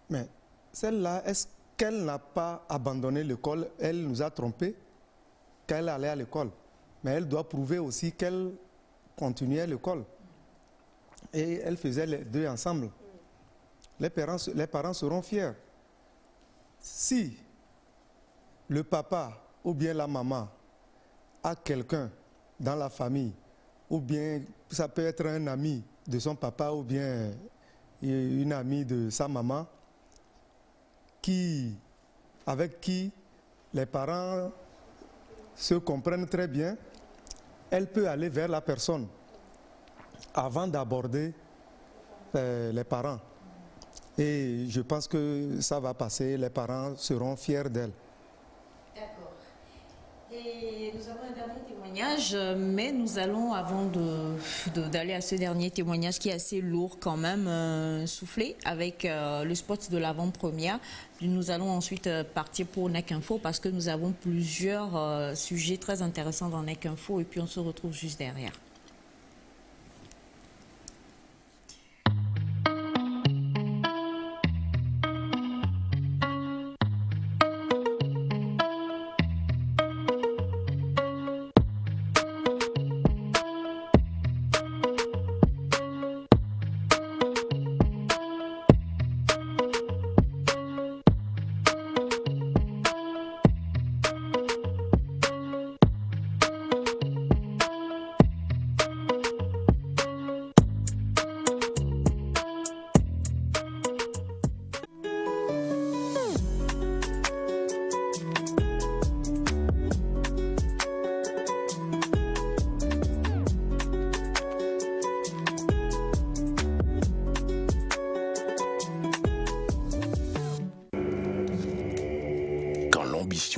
Mais celle-là, est-ce qu'elle n'a pas abandonné l'école? Elle nous a trompés, qu'elle allait à l'école. Mais elle doit prouver aussi qu'elle continuait l'école. Et elle faisait les deux ensemble. Les parents seront fiers. Si le papa ou bien la maman a quelqu'un dans la famille, ou bien ça peut être un ami de son papa ou bien une amie de sa maman, avec qui les parents se comprennent très bien, elle peut aller vers la personne avant d'aborder les parents. Et je pense que ça va passer, les parents seront fiers d'elle. D'accord. Et nous avons un dernier témoignage, mais nous allons, avant d'aller à ce dernier témoignage qui est assez lourd quand même, souffler avec le spot de l'avant-première. Nous allons ensuite partir pour NEC Info parce que nous avons plusieurs sujets très intéressants dans NEC Info et puis on se retrouve juste derrière.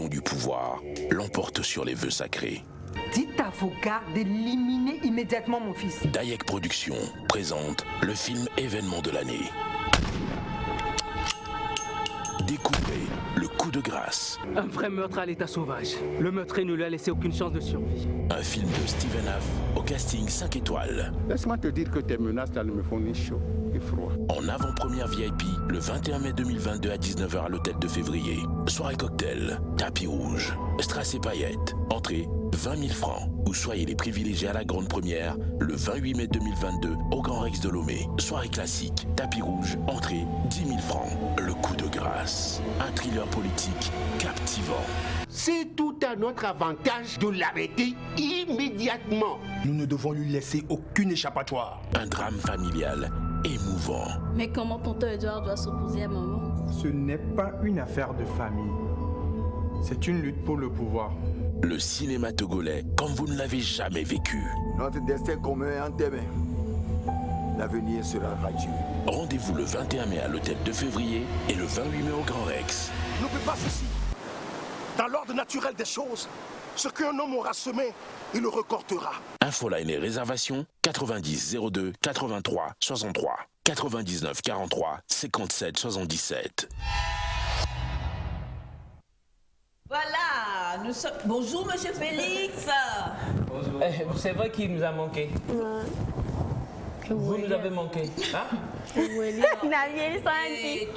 Du pouvoir l'emporte sur les vœux sacrés. Dites à vos gardes d'éliminer immédiatement mon fils. Dayek Productions présente le film événement de l'année. Découvrez Le Coup de grâce. Un vrai meurtre à l'état sauvage. Le meurtrier ne lui a laissé aucune chance de survie. Un film de Steven Haff au casting 5 étoiles. Laisse-moi te dire que tes menaces là ne me font ni chaud ni froid. En avant-première VIP, le 21 mai 2022 à 19h à l'hôtel de Février. Soirée cocktail, tapis rouge, strass et paillettes. Entrée 20 000 francs. Ou soyez les privilégiés à la grande première le 28 mai 2022 au Grand Rex de Lomé. Soirée classique, tapis rouge, entrée 10 000 francs. Le Coup de grâce, un thriller politique captivant. C'est tout à notre avantage de l'arrêter immédiatement. Nous ne devons lui laisser aucune échappatoire. Un drame familial émouvant. Mais comment tonton Edouard doit s'opposer à maman? Ce n'est pas une affaire de famille. C'est une lutte pour le pouvoir. Le cinéma togolais comme vous ne l'avez jamais vécu. Notre destin commun est en tes mains. L'avenir sera radieux. Rendez-vous le 21 mai à l'hôtel de Février et le 28 mai au Grand Rex. N'oublie pas ceci. Dans l'ordre naturel des choses, ce qu'un homme aura semé, il le récoltera. Infoline et réservations 90 02 83 63 99 43 57 77. Voilà, nous sommes... Bonjour Monsieur Félix. Bonjour. C'est vrai qu'il nous a manqué. Ouais. Vous nous avez manqué. Hein? Et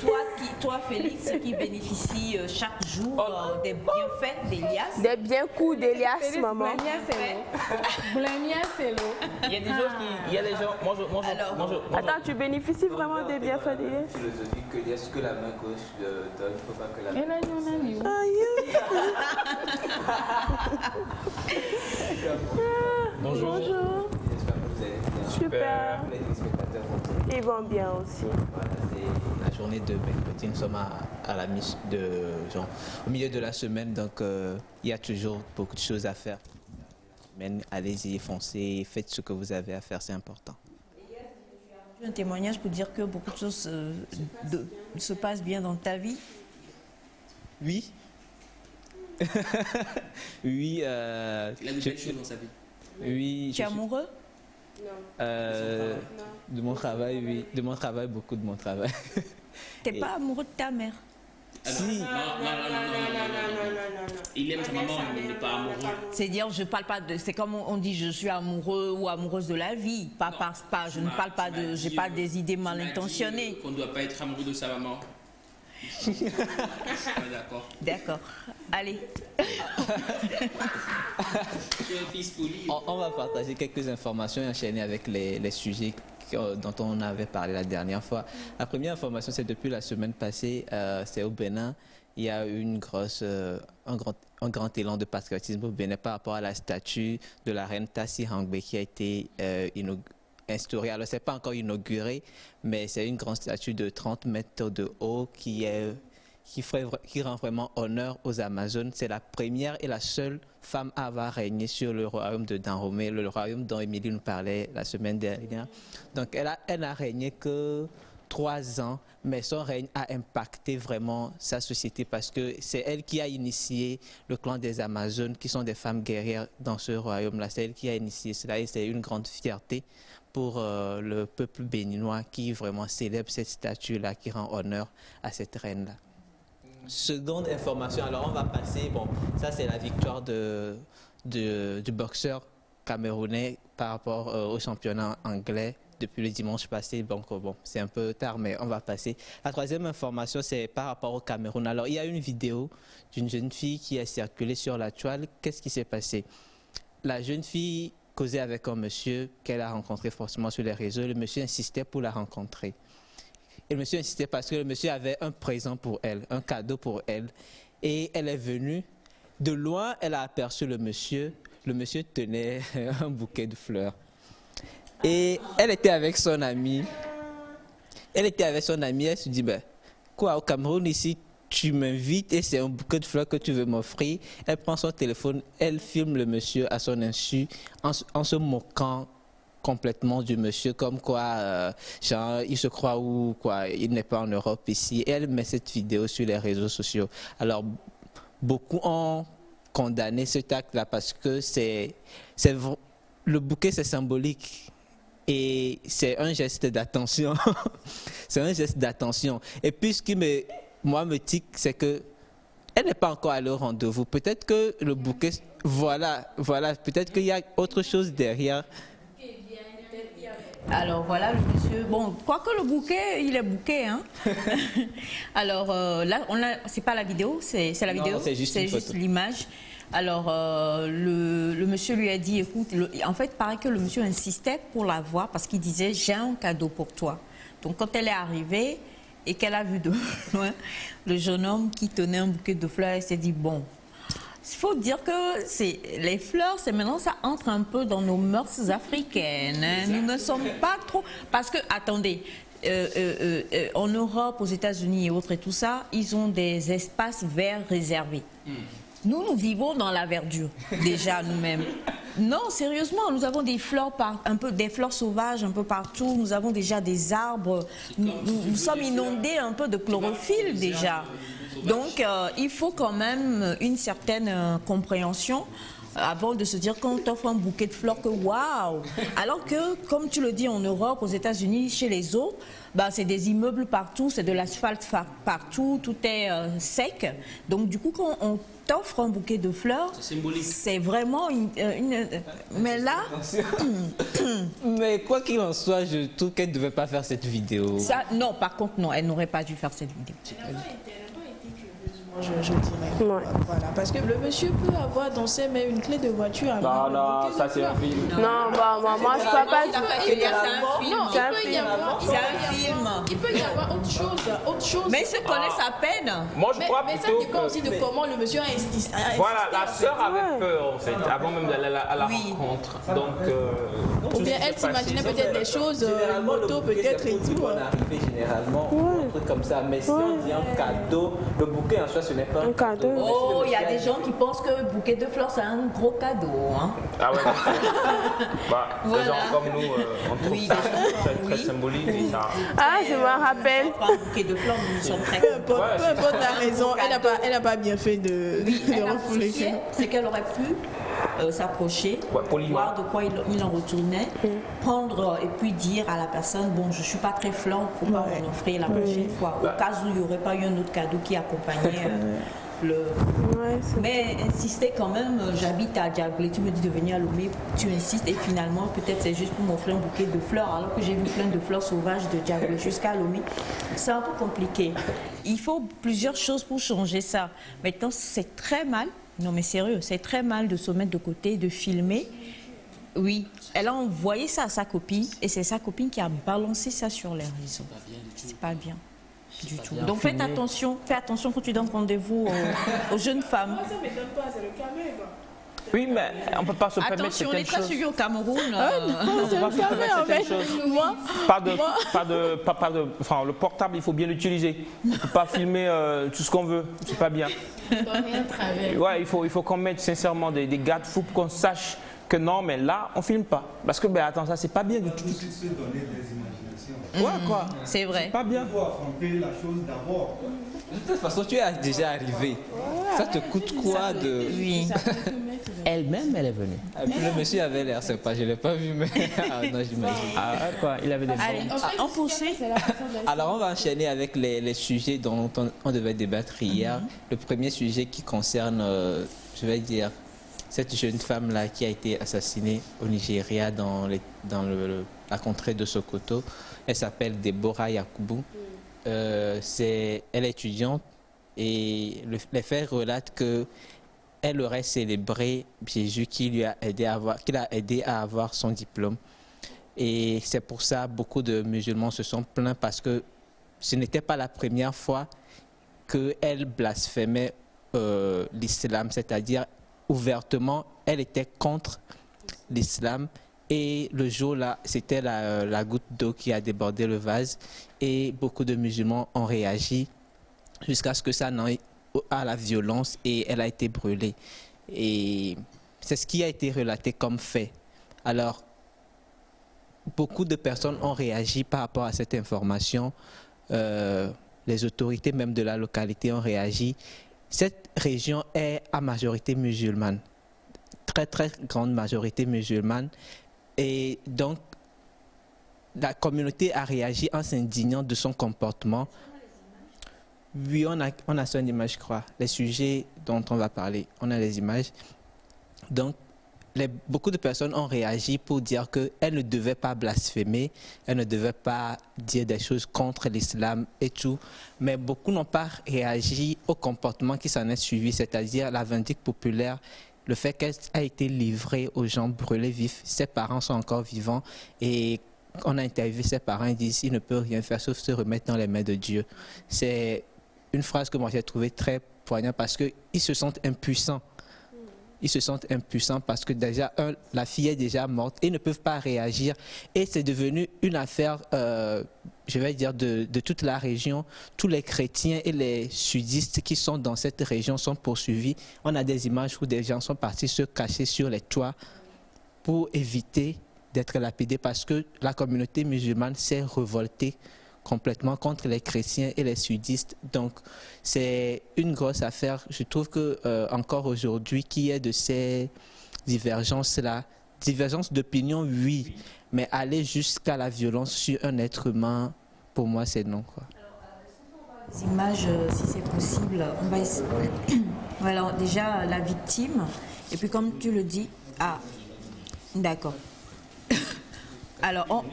toi, Félix, qui bénéficie chaque jour des bienfaits d'Elias. Des bien coups d'Elias, maman. Blamia, c'est l'eau. Il y a des choses qui... Il y a des gens... Attends, tu bénéficies vraiment des bienfaits d'Elias? Philosophique que est-ce que la main gauche de Tom, il ne faut pas que la main... Et là, on a mis. Bonjour. Bonjour. J'espère que vous allez bien. Super. Les téléspectateurs vont bien. Ils vont bien aussi. Voilà, c'est la journée de mercredi. Nous sommes au milieu de la semaine, donc il y a toujours beaucoup de choses à faire. Allez-y, foncez, faites ce que vous avez à faire, c'est important. Un témoignage pour dire que beaucoup de choses se passent bien dans ta vie. Oui. Oui. Il a de belles choses dans sa vie. Oui. Tu es amoureux? Non. De mon travail, oui. De mon travail, beaucoup de mon travail. Tu n'es pas amoureux de ta mère? Si. Non. Il aime sa maman, il n'est pas amoureux. C'est dire, je parle pas de. C'est comme on dit, je suis amoureux ou amoureuse de la vie. Je ne parle pas de. J'ai pas des idées mal intentionnées. Qu'on ne doit pas être amoureux de sa maman. Je suis pas d'accord. D'accord. Allez. On va partager quelques informations et enchaîner avec les sujets dont on avait parlé la dernière fois. La première information, c'est depuis la semaine passée, c'est au Bénin. Il y a eu un grand élan de patriotisme au Bénin par rapport à la statue de la reine Tassi Hangbe qui a été instaurée. Alors, ce n'est pas encore inauguré, mais c'est une grande statue de 30 mètres de haut qui rend vraiment honneur aux Amazones. C'est la première et la seule femme à avoir régné sur le royaume de Dahomey, le royaume dont Émilie nous parlait la semaine dernière. Donc, elle n'a régné que 3 ans, mais son règne a impacté vraiment sa société parce que c'est elle qui a initié le clan des Amazones, qui sont des femmes guerrières dans ce royaume-là. C'est elle qui a initié cela et c'est une grande fierté pour le peuple béninois qui vraiment célèbre cette statue-là, qui rend honneur à cette reine-là. Seconde information, alors on va passer, bon, ça c'est la victoire du boxeur camerounais par rapport au championnat anglais depuis le dimanche passé. Donc bon, c'est un peu tard, mais on va passer. La troisième information, c'est par rapport au Cameroun. Alors il y a une vidéo d'une jeune fille qui a circulé sur la toile. Qu'est-ce qui s'est passé? La jeune fille causait avec un monsieur qu'elle a rencontré forcément sur les réseaux. Le monsieur insistait pour la rencontrer. Et le monsieur insistait parce que le monsieur avait un présent pour elle, un cadeau pour elle. Et elle est venue. De loin, elle a aperçu le monsieur. Le monsieur tenait un bouquet de fleurs. Et elle était avec son amie. Elle se dit, ben, quoi, au Cameroun ici, tu m'invites et c'est un bouquet de fleurs que tu veux m'offrir. Elle prend son téléphone, elle filme le monsieur à son insu en se moquant complètement du monsieur, comme quoi, genre, il se croit ou quoi, il n'est pas en Europe ici. Et elle met cette vidéo sur les réseaux sociaux. Alors, beaucoup ont condamné cet acte-là parce que le bouquet, c'est symbolique. Et c'est un geste d'attention. C'est un geste d'attention. Et puis, ce qui me tique, c'est que elle n'est pas encore allée au rendez-vous. Peut-être que le bouquet, voilà, peut-être qu'il y a autre chose derrière. Alors voilà le monsieur, bon, quoique le bouquet, il est bouquet, hein. Alors là, c'est pas la vidéo, c'est la vidéo, c'est juste l'image. Alors le monsieur lui a dit, écoute, en fait, il paraît que le monsieur insistait pour la voir parce qu'il disait, j'ai un cadeau pour toi. Donc quand elle est arrivée et qu'elle a vu de loin le jeune homme qui tenait un bouquet de fleurs, elle s'est dit, bon, il faut dire que les fleurs, maintenant, ça entre un peu dans nos mœurs africaines. Hein. Nous ne sommes pas trop... Parce que, attendez, en Europe, aux États-Unis et autres et tout ça, ils ont des espaces verts réservés. Nous vivons dans la verdure, déjà nous-mêmes. Non, sérieusement, nous avons des fleurs, des fleurs sauvages un peu partout. Nous avons déjà des arbres. Nous sommes inondés un peu de chlorophylle déjà. Donc, il faut quand même une certaine compréhension avant de se dire qu'on t'offre un bouquet de fleurs que waouh. Alors que, comme tu le dis en Europe, aux États-Unis, chez les autres, bah, c'est des immeubles partout, c'est de l'asphalte partout, tout est sec. Donc, du coup, quand on t'offre un bouquet de fleurs, c'est vraiment une... Mais là... Mais quoi qu'il en soit, je trouve qu'elle ne devait pas faire cette vidéo. Ça, non, par contre, non, elle n'aurait pas dû faire cette vidéo. Je dirais. Ouais. Voilà, parce que le monsieur peut avoir dans ses mains une clé de voiture. Non, ça c'est un film. Non, moi je ne peux pas dire que c'est un film. C'est un film. Il peut y avoir autre chose. Mais ils se connaissent à peine. Moi je crois mais plutôt ça dépend aussi de comment le monsieur a insisté. Voilà, la sœur avait peur en fait, avant même d'aller à la rencontre. Donc, ou bien elle s'imaginait peut-être des choses, moto peut-être et tout. Généralement, un truc comme ça. Mais si on dit un cadeau, le bouquet en soi, ce n'est pas un cadeau. Oh, il y a des gens qui pensent que le bouquet de fleurs, c'est un gros cadeau. Hein. Ah ouais. Des gens comme nous, on trouve ça très symbolique. Et ça... Ah, je me rappelle. Un bouquet de fleurs, nous sommes très peu importe la raison, elle n'a pas bien fait de refouler. C'est qu'elle aurait pu s'approcher, voir de quoi il en retournait, prendre et puis dire à la personne, bon, je ne suis pas très fleur, il ne faut pas m'en offrir la prochaine fois, au cas où il n'y aurait pas eu un autre cadeau qui accompagnait le... Mais insister quand même, j'habite à Djagoulé, tu me dis de venir à Lomé, tu insistes et finalement peut-être c'est juste pour m'offrir un bouquet de fleurs alors que j'ai vu plein de fleurs sauvages de Djagoulé jusqu'à Lomé. C'est un peu compliqué. Il faut plusieurs choses pour changer ça. Maintenant, c'est très mal. Non mais sérieux, c'est très mal de se mettre de côté, de filmer. Oui, elle a envoyé ça à sa copine et c'est sa copine qui a balancé ça sur les réseaux. C'est pas bien du tout. Donc fais attention quand tu donnes rendez-vous aux jeunes femmes. Ça m'étonne pas, c'est le Cameroun. Oui, mais on ne peut pas se permettre attention, certaines choses. Attention, on est très suivi au Cameroun. C'est le Cameroun en fait. Enfin, le portable, il faut bien l'utiliser. On ne peut pas filmer tout ce qu'on veut, c'est pas bien. Ouais, il faut qu'on mette sincèrement des garde-fous pour qu'on sache que non, mais là, on ne filme pas. Parce que, ben attends, ça, c'est pas bien du tout. Ouais, quoi. C'est vrai. Pas bien. Il faut affronter la chose d'abord. De toute façon, tu es déjà arrivé. Ça te coûte quoi de... Oui. Elle-même, elle est venue. Le monsieur avait l'air sympa, je ne l'ai pas vu, mais... Ah non, j'imagine. Ah, quoi, il avait des... Allez, on poursuit. Alors, on va enchaîner avec les sujets dont on devait débattre hier. Le premier sujet qui concerne, je vais dire, cette jeune femme-là qui a été assassinée au Nigeria dans la contrée de Sokoto. Elle s'appelle Deborah Yakubu. Elle est étudiante et les faits relatent qu'elle aurait célébré Jésus qui l'a aidé à avoir son diplôme. Et c'est pour ça que beaucoup de musulmans se sont plaints parce que ce n'était pas la première fois qu'elle blasphémait l'islam, c'est-à-dire ouvertement, elle était contre l'islam. Et le jour-là, c'était la goutte d'eau qui a débordé le vase. Et beaucoup de musulmans ont réagi jusqu'à ce que ça n'aille à la violence et elle a été brûlée. Et c'est ce qui a été relaté comme fait. Alors, beaucoup de personnes ont réagi par rapport à cette information. Les autorités même de la localité ont réagi. Cette région est à majorité musulmane. Très, très grande majorité musulmane. Et donc, la communauté a réagi en s'indignant de son comportement. Oui, on a son image, je crois. Les sujets dont on va parler, on a les images. Donc, beaucoup de personnes ont réagi pour dire qu'elle ne devait pas blasphémer, elle ne devait pas dire des choses contre l'islam et tout. Mais beaucoup n'ont pas réagi au comportement qui s'en est suivi, c'est-à-dire la vindicte populaire. Le fait qu'elle a été livrée aux gens brûlés vifs, ses parents sont encore vivants et on a interviewé ses parents, ils disent qu'ils ne peuvent rien faire sauf se remettre dans les mains de Dieu. C'est une phrase que moi j'ai trouvée très poignante parce qu'ils se sentent impuissants. ils se sentent impuissants parce que déjà, la fille est déjà morte et ils ne peuvent pas réagir. Et c'est devenu une affaire, je vais dire, de toute la région. Tous les chrétiens et les sudistes qui sont dans cette région sont poursuivis. On a des images où des gens sont partis se cacher sur les toits pour éviter d'être lapidés parce que la communauté musulmane s'est révoltée complètement contre les chrétiens et les sudistes. Donc, c'est une grosse affaire. Je trouve que encore aujourd'hui, qu'il y ait de ces divergences-là, divergences d'opinion, oui, mais aller jusqu'à la violence sur un être humain, pour moi, c'est non, quoi. Les images, si c'est possible, on va essayer. Voilà, déjà la victime, et puis comme tu le dis, ah, d'accord. Alors,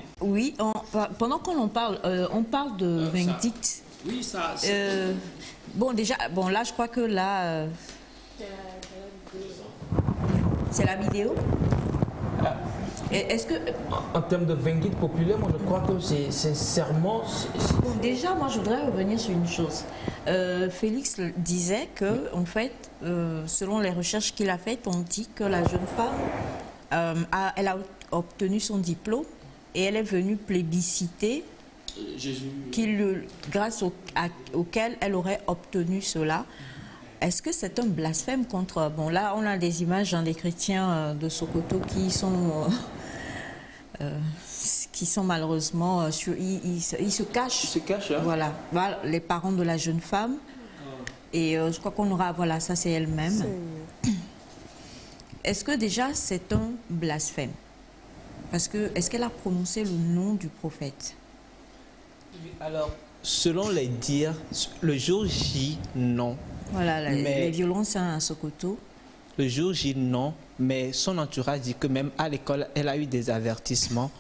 pendant qu'on parle, on parle de vindicte. Oui, ça. Bon, déjà, là, je crois que là, c'est la vidéo. Est-ce que... En termes de vindicte populaire, moi, je crois que c'est sincèrement... Bon, déjà, moi, je voudrais revenir sur une chose. Félix disait que, en fait, selon les recherches qu'il a faites, on dit que la jeune femme, elle a obtenu son diplôme et elle est venue plébisciter grâce auquel elle aurait obtenu cela. Est-ce que c'est un blasphème contre... Bon, là, on a des images des chrétiens de Sokoto qui sont malheureusement... ils se cachent. Ils se cachent, hein? Voilà, les parents de la jeune femme. Et je crois qu'on aura... Voilà, ça, c'est elle-même. Est-ce que déjà, c'est un blasphème? Parce que, est-ce qu'elle a prononcé le nom du prophète? Alors, selon les dires, le jour J, non. Voilà, les violences à Sokoto. Le jour J, non. Mais son entourage dit que même à l'école, elle a eu des avertissements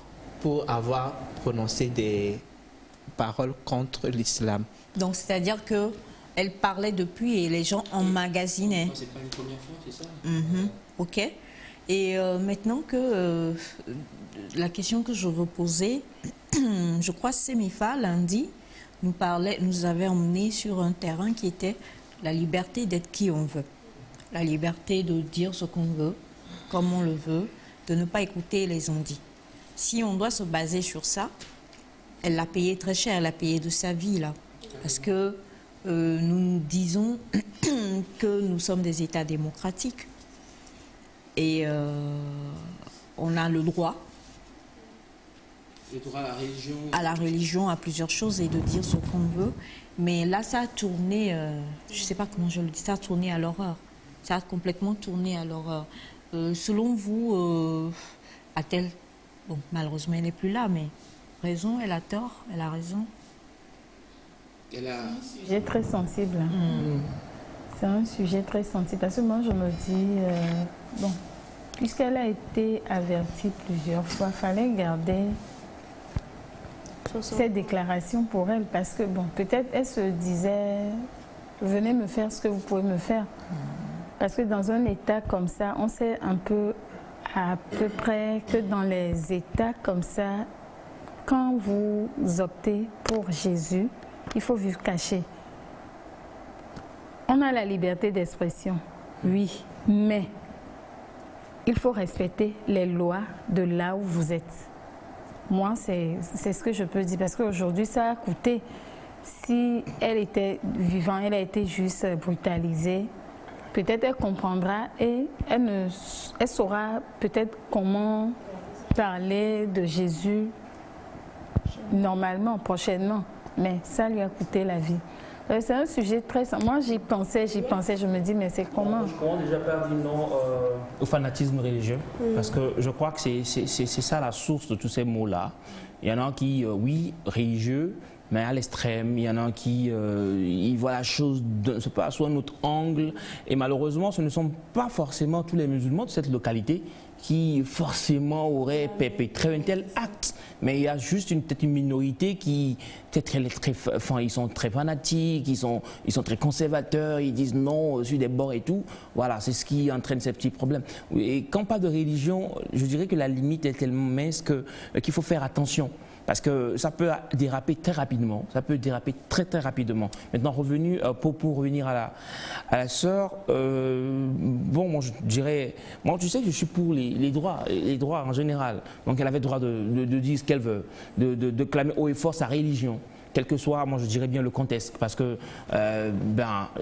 pour avoir prononcé des paroles contre l'islam. Donc, c'est-à-dire qu'elle parlait depuis et les gens emmagasinaient. C'est pas une première fois, c'est ça? Ok. Et maintenant que la question que je veux poser, je crois que Semifa, lundi, nous avait emmené sur un terrain qui était la liberté d'être qui on veut. La liberté de dire ce qu'on veut, comme on le veut, de ne pas écouter les on-dit. Si on doit se baser sur ça, elle l'a payé très cher, elle l'a payé de sa vie, là. Parce que nous disons que nous sommes des États démocratiques. Et on a le droit à la religion, à plusieurs choses et de dire ce qu'on veut. Mais là, ça a tourné, je ne sais pas comment je le dis, ça a tourné à l'horreur. Ça a complètement tourné à l'horreur. Selon vous, a-t-elle, bon, malheureusement, elle n'est plus là, mais raison, elle a tort, elle a raison? C'est un sujet très sensible. C'est un sujet très sensible. Parce que moi, je me dis, bon, puisqu'elle a été avertie plusieurs fois, il fallait garder ces déclarations pour elle. Parce que, bon, peut-être elle se disait, venez me faire ce que vous pouvez me faire. Parce que dans un État comme ça, on sait un peu, à peu près, que dans les États comme ça, quand vous optez pour Jésus, il faut vivre caché. On a la liberté d'expression, oui, mais il faut respecter les lois de là où vous êtes. Moi, c'est ce que je peux dire, parce qu'aujourd'hui, ça a coûté. Si elle était vivante, elle a été juste brutalisée, peut-être elle comprendra et elle saura peut-être comment parler de Jésus normalement, prochainement. Mais ça lui a coûté la vie. C'est un sujet très... Moi, j'y pensais, je me dis, mais c'est comment? Je commence déjà par dire non au fanatisme religieux, parce que je crois que c'est ça la source de tous ces mots-là. Il y en a qui, oui, religieux, mais à l'extrême. Il y en a qui ils voient la chose sous un autre angle. Et malheureusement, ce ne sont pas forcément tous les musulmans de cette localité qui forcément auraient perpétré un tel acte. Mais il y a juste peut-être une minorité qui, ils sont très fanatiques, ils sont très conservateurs, ils disent non sur des bords et tout. Voilà, c'est ce qui entraîne ces petits problèmes. Et quand on parle de religion, je dirais que la limite est tellement mince qu'il faut faire attention. Parce que ça peut déraper très rapidement, ça peut déraper très rapidement. Maintenant, pour revenir à la sœur, bon, bon, moi je dirais, moi tu sais que je suis pour les droits en général. Donc elle avait le droit de dire ce qu'elle veut, de clamer haut et fort sa religion. Quel que soit, moi je dirais bien le contexte, parce que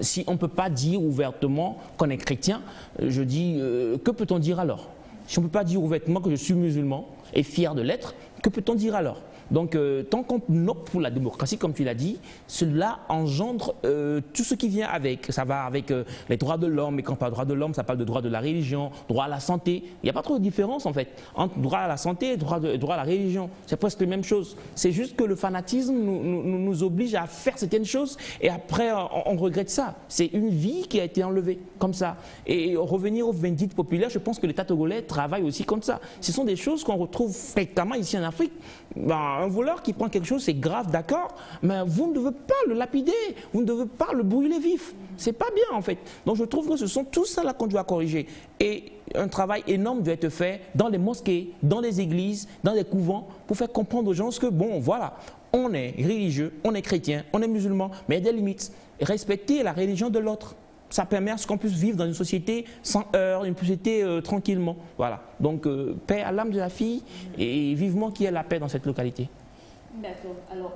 si on ne peut pas dire ouvertement qu'on est chrétien, je dis, que peut-on dire alors? Si on ne peut pas dire ouvertement que je suis musulman et fier de l'être, que peut-on dire alors? Donc, tant qu'on opte pour la démocratie, comme tu l'as dit, cela engendre tout ce qui vient avec. Ça va avec les droits de l'homme, et quand on parle de droits de l'homme, ça parle de droits de la religion, droit à la santé. Il n'y a pas trop de différence, en fait, entre droit à la santé et droit à la religion. C'est presque la même chose. C'est juste que le fanatisme nous oblige à faire certaines choses, et après, on regrette ça. C'est une vie qui a été enlevée, comme ça. Et revenir aux vindictes populaires, je pense que l'État togolais travaille aussi comme ça. Ce sont des choses qu'on retrouve fréquemment ici en Afrique. Un voleur qui prend quelque chose, c'est grave, d'accord, mais vous ne devez pas le lapider, vous ne devez pas le brûler vif. C'est pas bien, en fait. Donc je trouve que ce sont tout ça là qu'on doit corriger. Et un travail énorme doit être fait dans les mosquées, dans les églises, dans les couvents, pour faire comprendre aux gens que, bon, voilà, on est religieux, on est chrétien, on est musulman, mais il y a des limites. Respecter la religion de l'autre. Ça permet à ce qu'on puisse vivre dans une société sans heurts, une société tranquillement. Voilà. Donc, paix à l'âme de la fille et vivement qu'il y ait la paix dans cette localité. D'accord. Alors,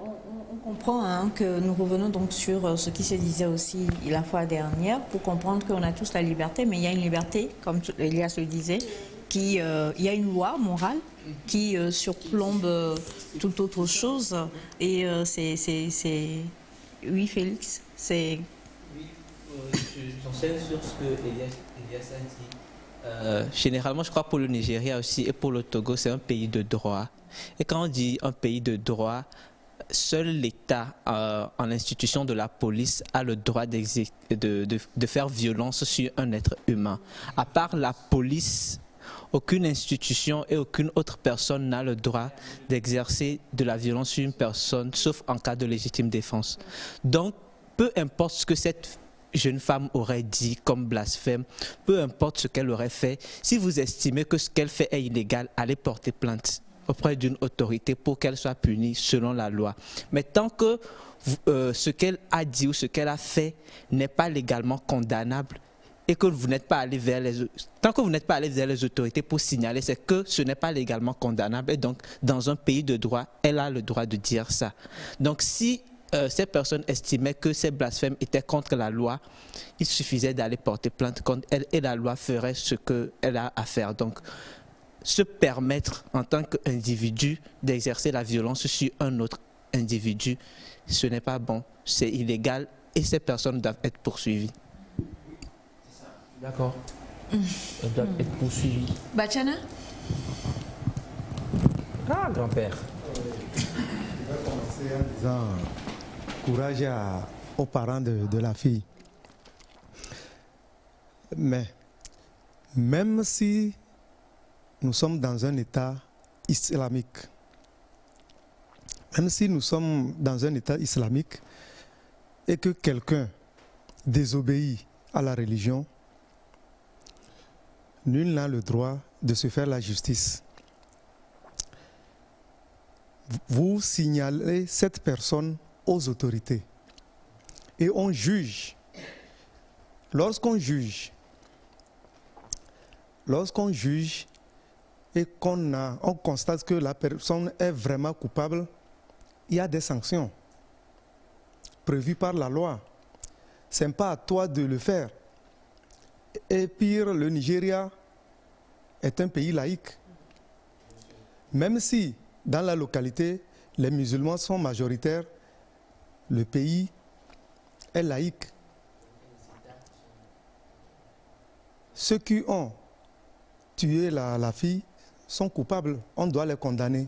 on comprend que nous revenons donc sur ce qui se disait aussi la fois dernière pour comprendre qu'on a tous la liberté, mais il y a une liberté, comme Elias le disait, il y a une loi morale qui surplombe toute autre chose. Et oui, Félix, c'est... J'enseigne sur ce que Elias a dit. Généralement, je crois pour le Nigeria aussi et pour le Togo, c'est un pays de droit. Et quand on dit un pays de droit, seul l'État, en institution de la police, a le droit de faire violence sur un être humain. À part la police, aucune institution et aucune autre personne n'a le droit d'exercer de la violence sur une personne, sauf en cas de légitime défense. Donc, peu importe ce que cette jeune femme aurait dit comme blasphème, peu importe ce qu'elle aurait fait, si vous estimez que ce qu'elle fait est illégal, allez porter plainte auprès d'une autorité pour qu'elle soit punie selon la loi. Mais tant que ce qu'elle a dit ou ce qu'elle a fait n'est pas légalement condamnable et que vous n'êtes pas allé vers les autorités pour signaler, c'est que ce n'est pas légalement condamnable. Et donc, dans un pays de droit, elle a le droit de dire ça. Donc, si ces personnes estimaient que ces blasphèmes étaient contre la loi, il suffisait d'aller porter plainte contre elle et la loi ferait ce qu'elle a à faire. Donc, se permettre en tant qu'individu d'exercer la violence sur un autre individu, ce n'est pas bon, c'est illégal et ces personnes doivent être poursuivies. D'accord. Elles doivent être poursuivies. Bachana? Ah, grand-père. Je vais commencer en disant courage aux parents de la fille. Mais même si nous sommes dans un État islamique, et que quelqu'un désobéit à la religion, nul n'a le droit de se faire la justice. Vous signalez cette personne aux autorités et on juge. Lorsqu'on juge et on constate que la personne est vraiment coupable, il y a des sanctions prévues par la loi. Ce n'est pas à toi de le faire. Et pire, le Nigeria est un pays laïque. Même si dans la localité, les musulmans sont majoritaires, le pays est laïque. Ceux qui ont tué la fille sont coupables, on doit les condamner.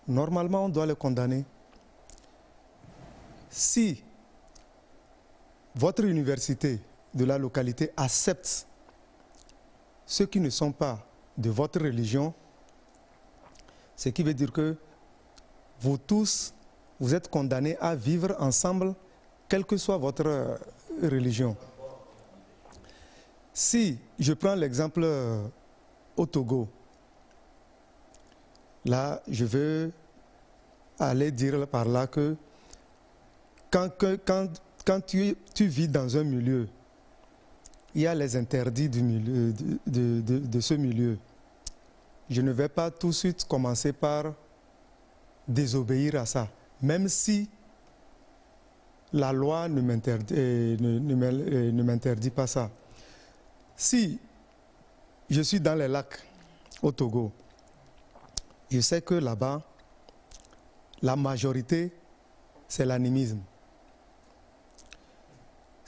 Normalement, on doit les condamner. Si votre université de la localité accepte ceux qui ne sont pas de votre religion, ce qui veut dire que vous tous, vous êtes condamnés à vivre ensemble, quelle que soit votre religion. Si je prends l'exemple au Togo, là, je veux aller dire par là que quand tu vis dans un milieu il y a les interdits du milieu, de ce milieu. Je ne vais pas tout de suite commencer par désobéir à ça, même si la loi ne m'interdit pas ça. Si je suis dans les lacs au Togo, je sais que là-bas, la majorité, c'est l'animisme.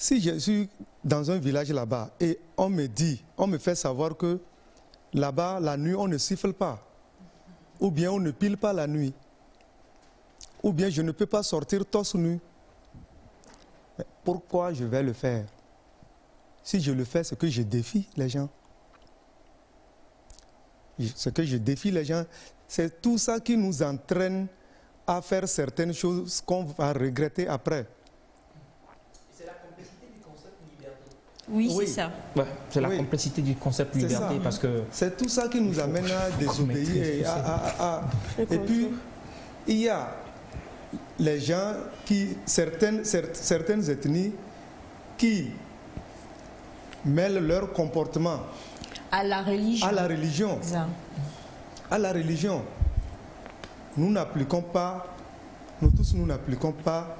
Si je suis dans un village là-bas et on me fait savoir que là-bas, la nuit, on ne siffle pas, ou bien on ne pile pas la nuit, ou bien je ne peux pas sortir torse nu, mais pourquoi je vais le faire? Si je le fais, c'est que je défie les gens. Ce que je défie les gens, c'est tout ça qui nous entraîne à faire certaines choses qu'on va regretter après. C'est la complexité du concept liberté. Oui, c'est ça. Ouais, c'est la complexité du concept liberté parce que... C'est tout ça qui nous amène à désobéir. Et puis, il y a les gens qui, certaines ethnies qui mêlent leur comportement à la religion. À la religion. À la religion. Nous n'appliquons pas, nous tous, nous n'appliquons pas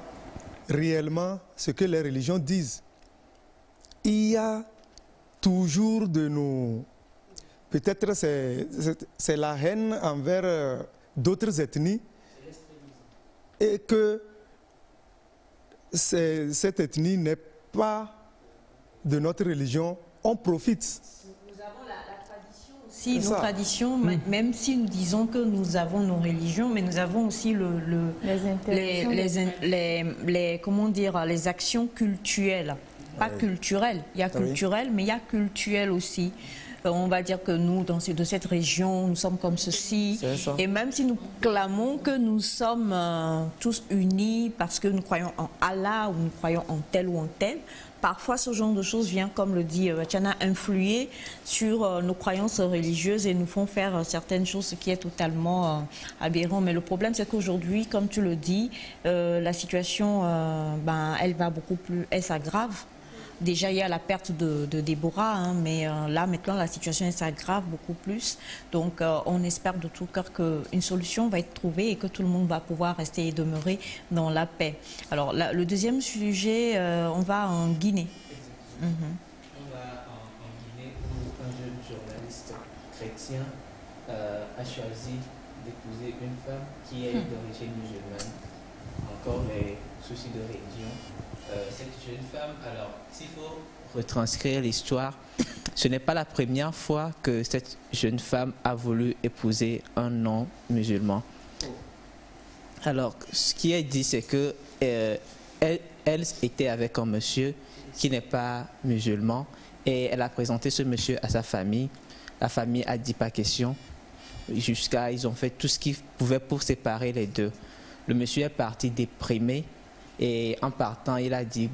réellement ce que les religions disent. Il y a toujours de nos... Peut-être c'est la haine envers d'autres ethnies et que cette ethnie n'est pas de notre religion, on profite. Nous avons la tradition aussi, nos traditions, même si nous disons que nous avons nos religions, mais nous avons aussi comment dire, les actions cultuelles. Pas culturelles, il y a culturel, mais il y a cultuel aussi. On va dire que nous, de cette région, nous sommes comme ceci. Et même si nous clamons que nous sommes tous unis parce que nous croyons en Allah ou nous croyons en tel ou en tel, parfois ce genre de choses vient, comme le dit Tchana, influer sur nos croyances religieuses et nous font faire certaines choses, ce qui est totalement aberrant. Mais le problème, c'est qu'aujourd'hui, comme tu le dis, la situation, elle va beaucoup plus, elle s'aggrave. Déjà, il y a la perte de Déborah, mais là, maintenant, la situation s'aggrave beaucoup plus. Donc, on espère de tout cœur qu'une solution va être trouvée et que tout le monde va pouvoir rester et demeurer dans la paix. Alors, le deuxième sujet, on va en Guinée. On va en Guinée où un jeune journaliste chrétien a choisi d'épouser une femme qui est d'origine musulmane. Encore les soucis de religion. Cette jeune femme, alors, s'il faut retranscrire l'histoire, ce n'est pas la première fois que cette jeune femme a voulu épouser un non-musulman. Alors, ce qui est dit, c'est que elle était avec un monsieur qui n'est pas musulman et elle a présenté ce monsieur à sa famille. La famille a dit pas question. Jusqu'à, ils ont fait tout ce qu'ils pouvaient pour séparer les deux. Le monsieur est parti déprimé. Et en partant, il a dit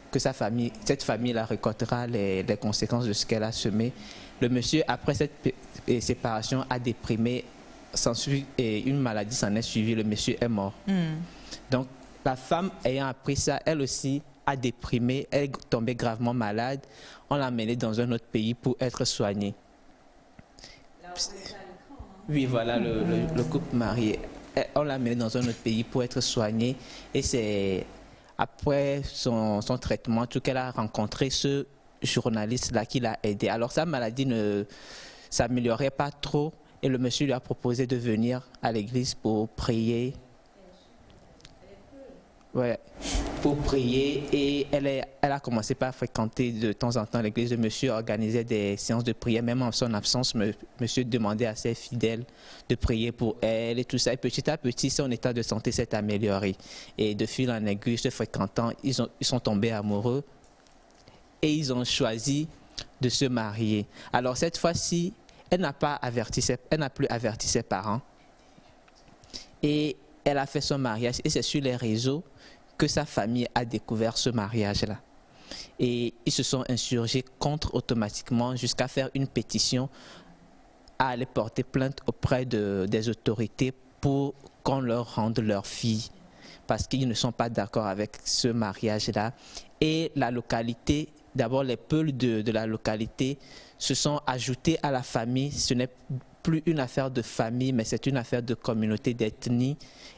que cette famille la récoltera les conséquences de ce qu'elle a semé. Le monsieur, après cette séparation, a déprimé, et une maladie s'en est suivie, le monsieur est mort. Donc, la femme ayant appris ça, elle aussi a déprimé, elle est tombée gravement malade. On l'a emmenée dans un autre pays pour être soignée. Oui, voilà, le couple marié. On l'a amené dans un autre pays pour être soignée et c'est après son traitement, tout qu'elle a rencontré ce journaliste-là qui l'a aidé. Alors sa maladie ne s'améliorait pas trop et le monsieur lui a proposé de venir à l'église pour prier. Ouais, pour prier et elle a commencé par fréquenter de temps en temps l'église. Le monsieur organisait des séances de prière, même en son absence, monsieur demandait à ses fidèles de prier pour elle et tout ça. Et petit à petit, son état de santé s'est amélioré. Et de fil en aiguille, se fréquentant, ils sont tombés amoureux et ils ont choisi de se marier. Alors cette fois-ci, elle n'a plus averti ses parents et elle a fait son mariage et c'est sur les réseaux que sa famille a découvert ce mariage-là. Et ils se sont insurgés contre automatiquement jusqu'à faire une pétition à aller porter plainte auprès des autorités pour qu'on leur rende leur fille parce qu'ils ne sont pas d'accord avec ce mariage-là. Et la localité d'abord les peuls de la localité se sont ajoutés à la famille. Ce n'est plus une affaire de famille, mais c'est une affaire de communauté, d'ethnie.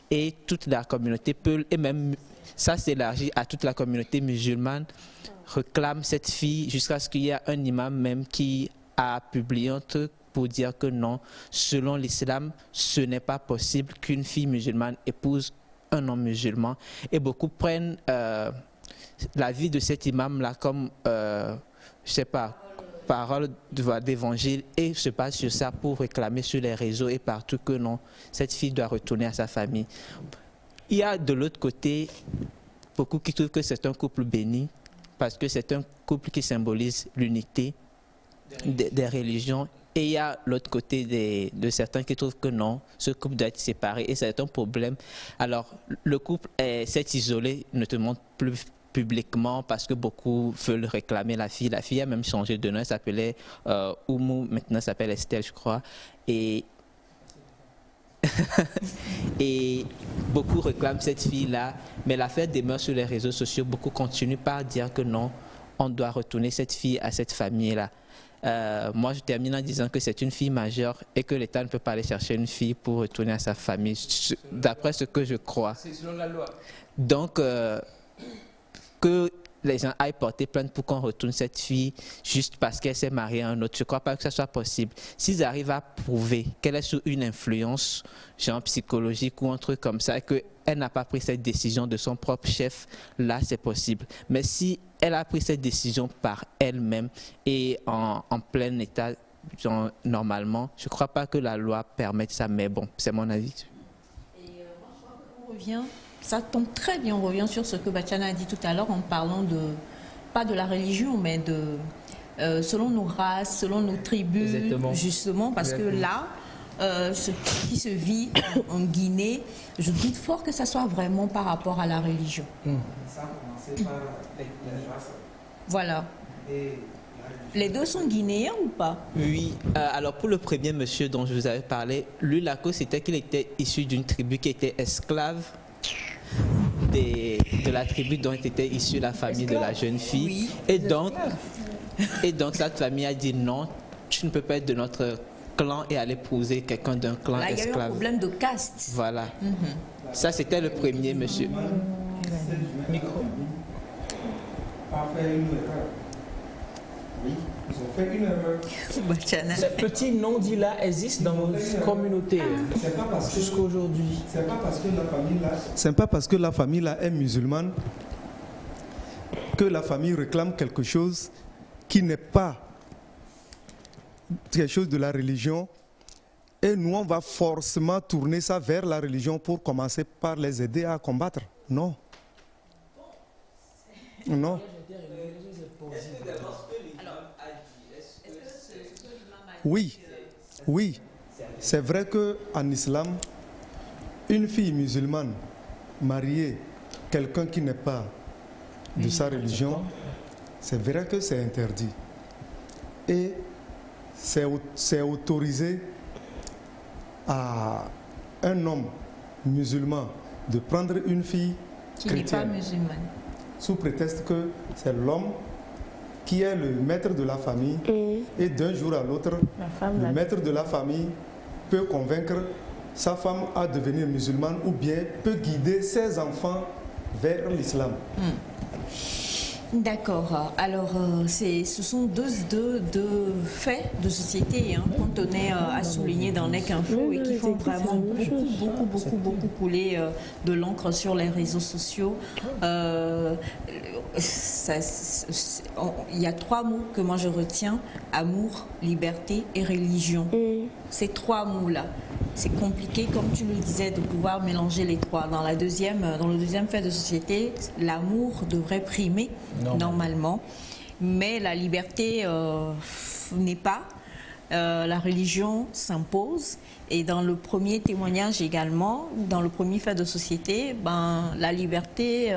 Et toute la communauté peul, et même ça s'élargit à toute la communauté musulmane, réclame cette fille jusqu'à ce qu'il y ait un imam même qui a publié un truc pour dire que non, selon l'islam, ce n'est pas possible qu'une fille musulmane épouse un homme musulman. Et beaucoup prennent la vie de cet imam-là comme, je sais pas, parole d'évangile et se base sur ça pour réclamer sur les réseaux et partout que non, cette fille doit retourner à sa famille. Il y a de l'autre côté beaucoup qui trouvent que c'est un couple béni parce que c'est un couple qui symbolise l'unité des religions. Et il y a l'autre côté de certains qui trouvent que non, ce couple doit être séparé et c'est un problème. Alors, le couple s'est isolé, ne te montre plus publiquement parce que beaucoup veulent réclamer la fille. La fille a même changé de nom, elle s'appelait Oumou, maintenant elle s'appelle Estelle, je crois. Et beaucoup réclament cette fille-là, mais l'affaire demeure sur les réseaux sociaux. Beaucoup continuent par dire que non, on doit retourner cette fille à cette famille-là. Moi, je termine en disant que c'est une fille majeure et que l'État ne peut pas aller chercher une fille pour retourner à sa famille, d'après ce que je crois. C'est selon la loi. Donc, que les gens aillent porter plainte pour qu'on retourne cette fille juste parce qu'elle s'est mariée à un autre, je ne crois pas que ça soit possible. S'ils arrivent à prouver qu'elle est sous une influence, genre psychologique ou un truc comme ça, et qu'elle n'a pas pris cette décision de son propre chef, là c'est possible. Mais si elle a pris cette décision par elle-même et en plein état, genre, normalement, je ne crois pas que la loi permette ça, mais bon, c'est mon avis. Et moi, je crois qu'on revient, ça tombe très bien, on revient sur ce que Batiana a dit tout à l'heure en parlant de, pas de la religion, mais de, selon nos races, selon nos tribus, exactement. Justement, parce que là, ce qui se vit en Guinée, je doute fort que ça soit vraiment par rapport à la religion. Ça a commencé par les races. Voilà. Les deux sont guinéens ou pas? Oui. Alors pour le premier monsieur dont je vous avais parlé, lui, la cause c'était qu'il était issu d'une tribu qui était esclave de la tribu dont était issue la famille de la jeune fille. Oui. Et donc cette famille a dit non, tu ne peux pas être de notre clan et aller épouser quelqu'un d'un clan esclave. Là, il y a eu un problème de caste. Voilà. Ça, c'était le premier monsieur. Micro. Oui, ils ont fait une erreur. Ces petits non-dits-là existent dans nos communautés jusqu'à aujourd'hui. C'est pas parce que la famille là est musulmane que la famille réclame quelque chose qui n'est pas quelque chose de la religion. Et nous, on va forcément tourner ça vers la religion pour commencer par les aider à combattre. Non. Non. Oui, oui. C'est vrai qu'en islam, une fille musulmane mariée, quelqu'un qui n'est pas de sa religion, c'est vrai que c'est interdit. Et c'est autorisé à un homme musulman de prendre une fille qui n'est pas musulmane, sous prétexte que c'est l'homme qui est le maître de la famille et d'un jour à l'autre, le maître de la famille peut convaincre sa femme à devenir musulmane ou bien peut guider ses enfants vers l'islam. D'accord. Alors, ce sont deux faits de société qu'on tenait à souligner dans NEC Info et qui font vraiment beaucoup couler de l'encre sur les réseaux sociaux. Il y a trois mots que moi je retiens: amour, liberté et religion. Ces trois mots-là, c'est compliqué, comme tu le disais, de pouvoir mélanger les trois. Dans le deuxième fait de société, l'amour devrait primer normalement, mais la liberté n'est pas. La religion s'impose. Et dans le premier témoignage également, dans le premier fait de société, la liberté,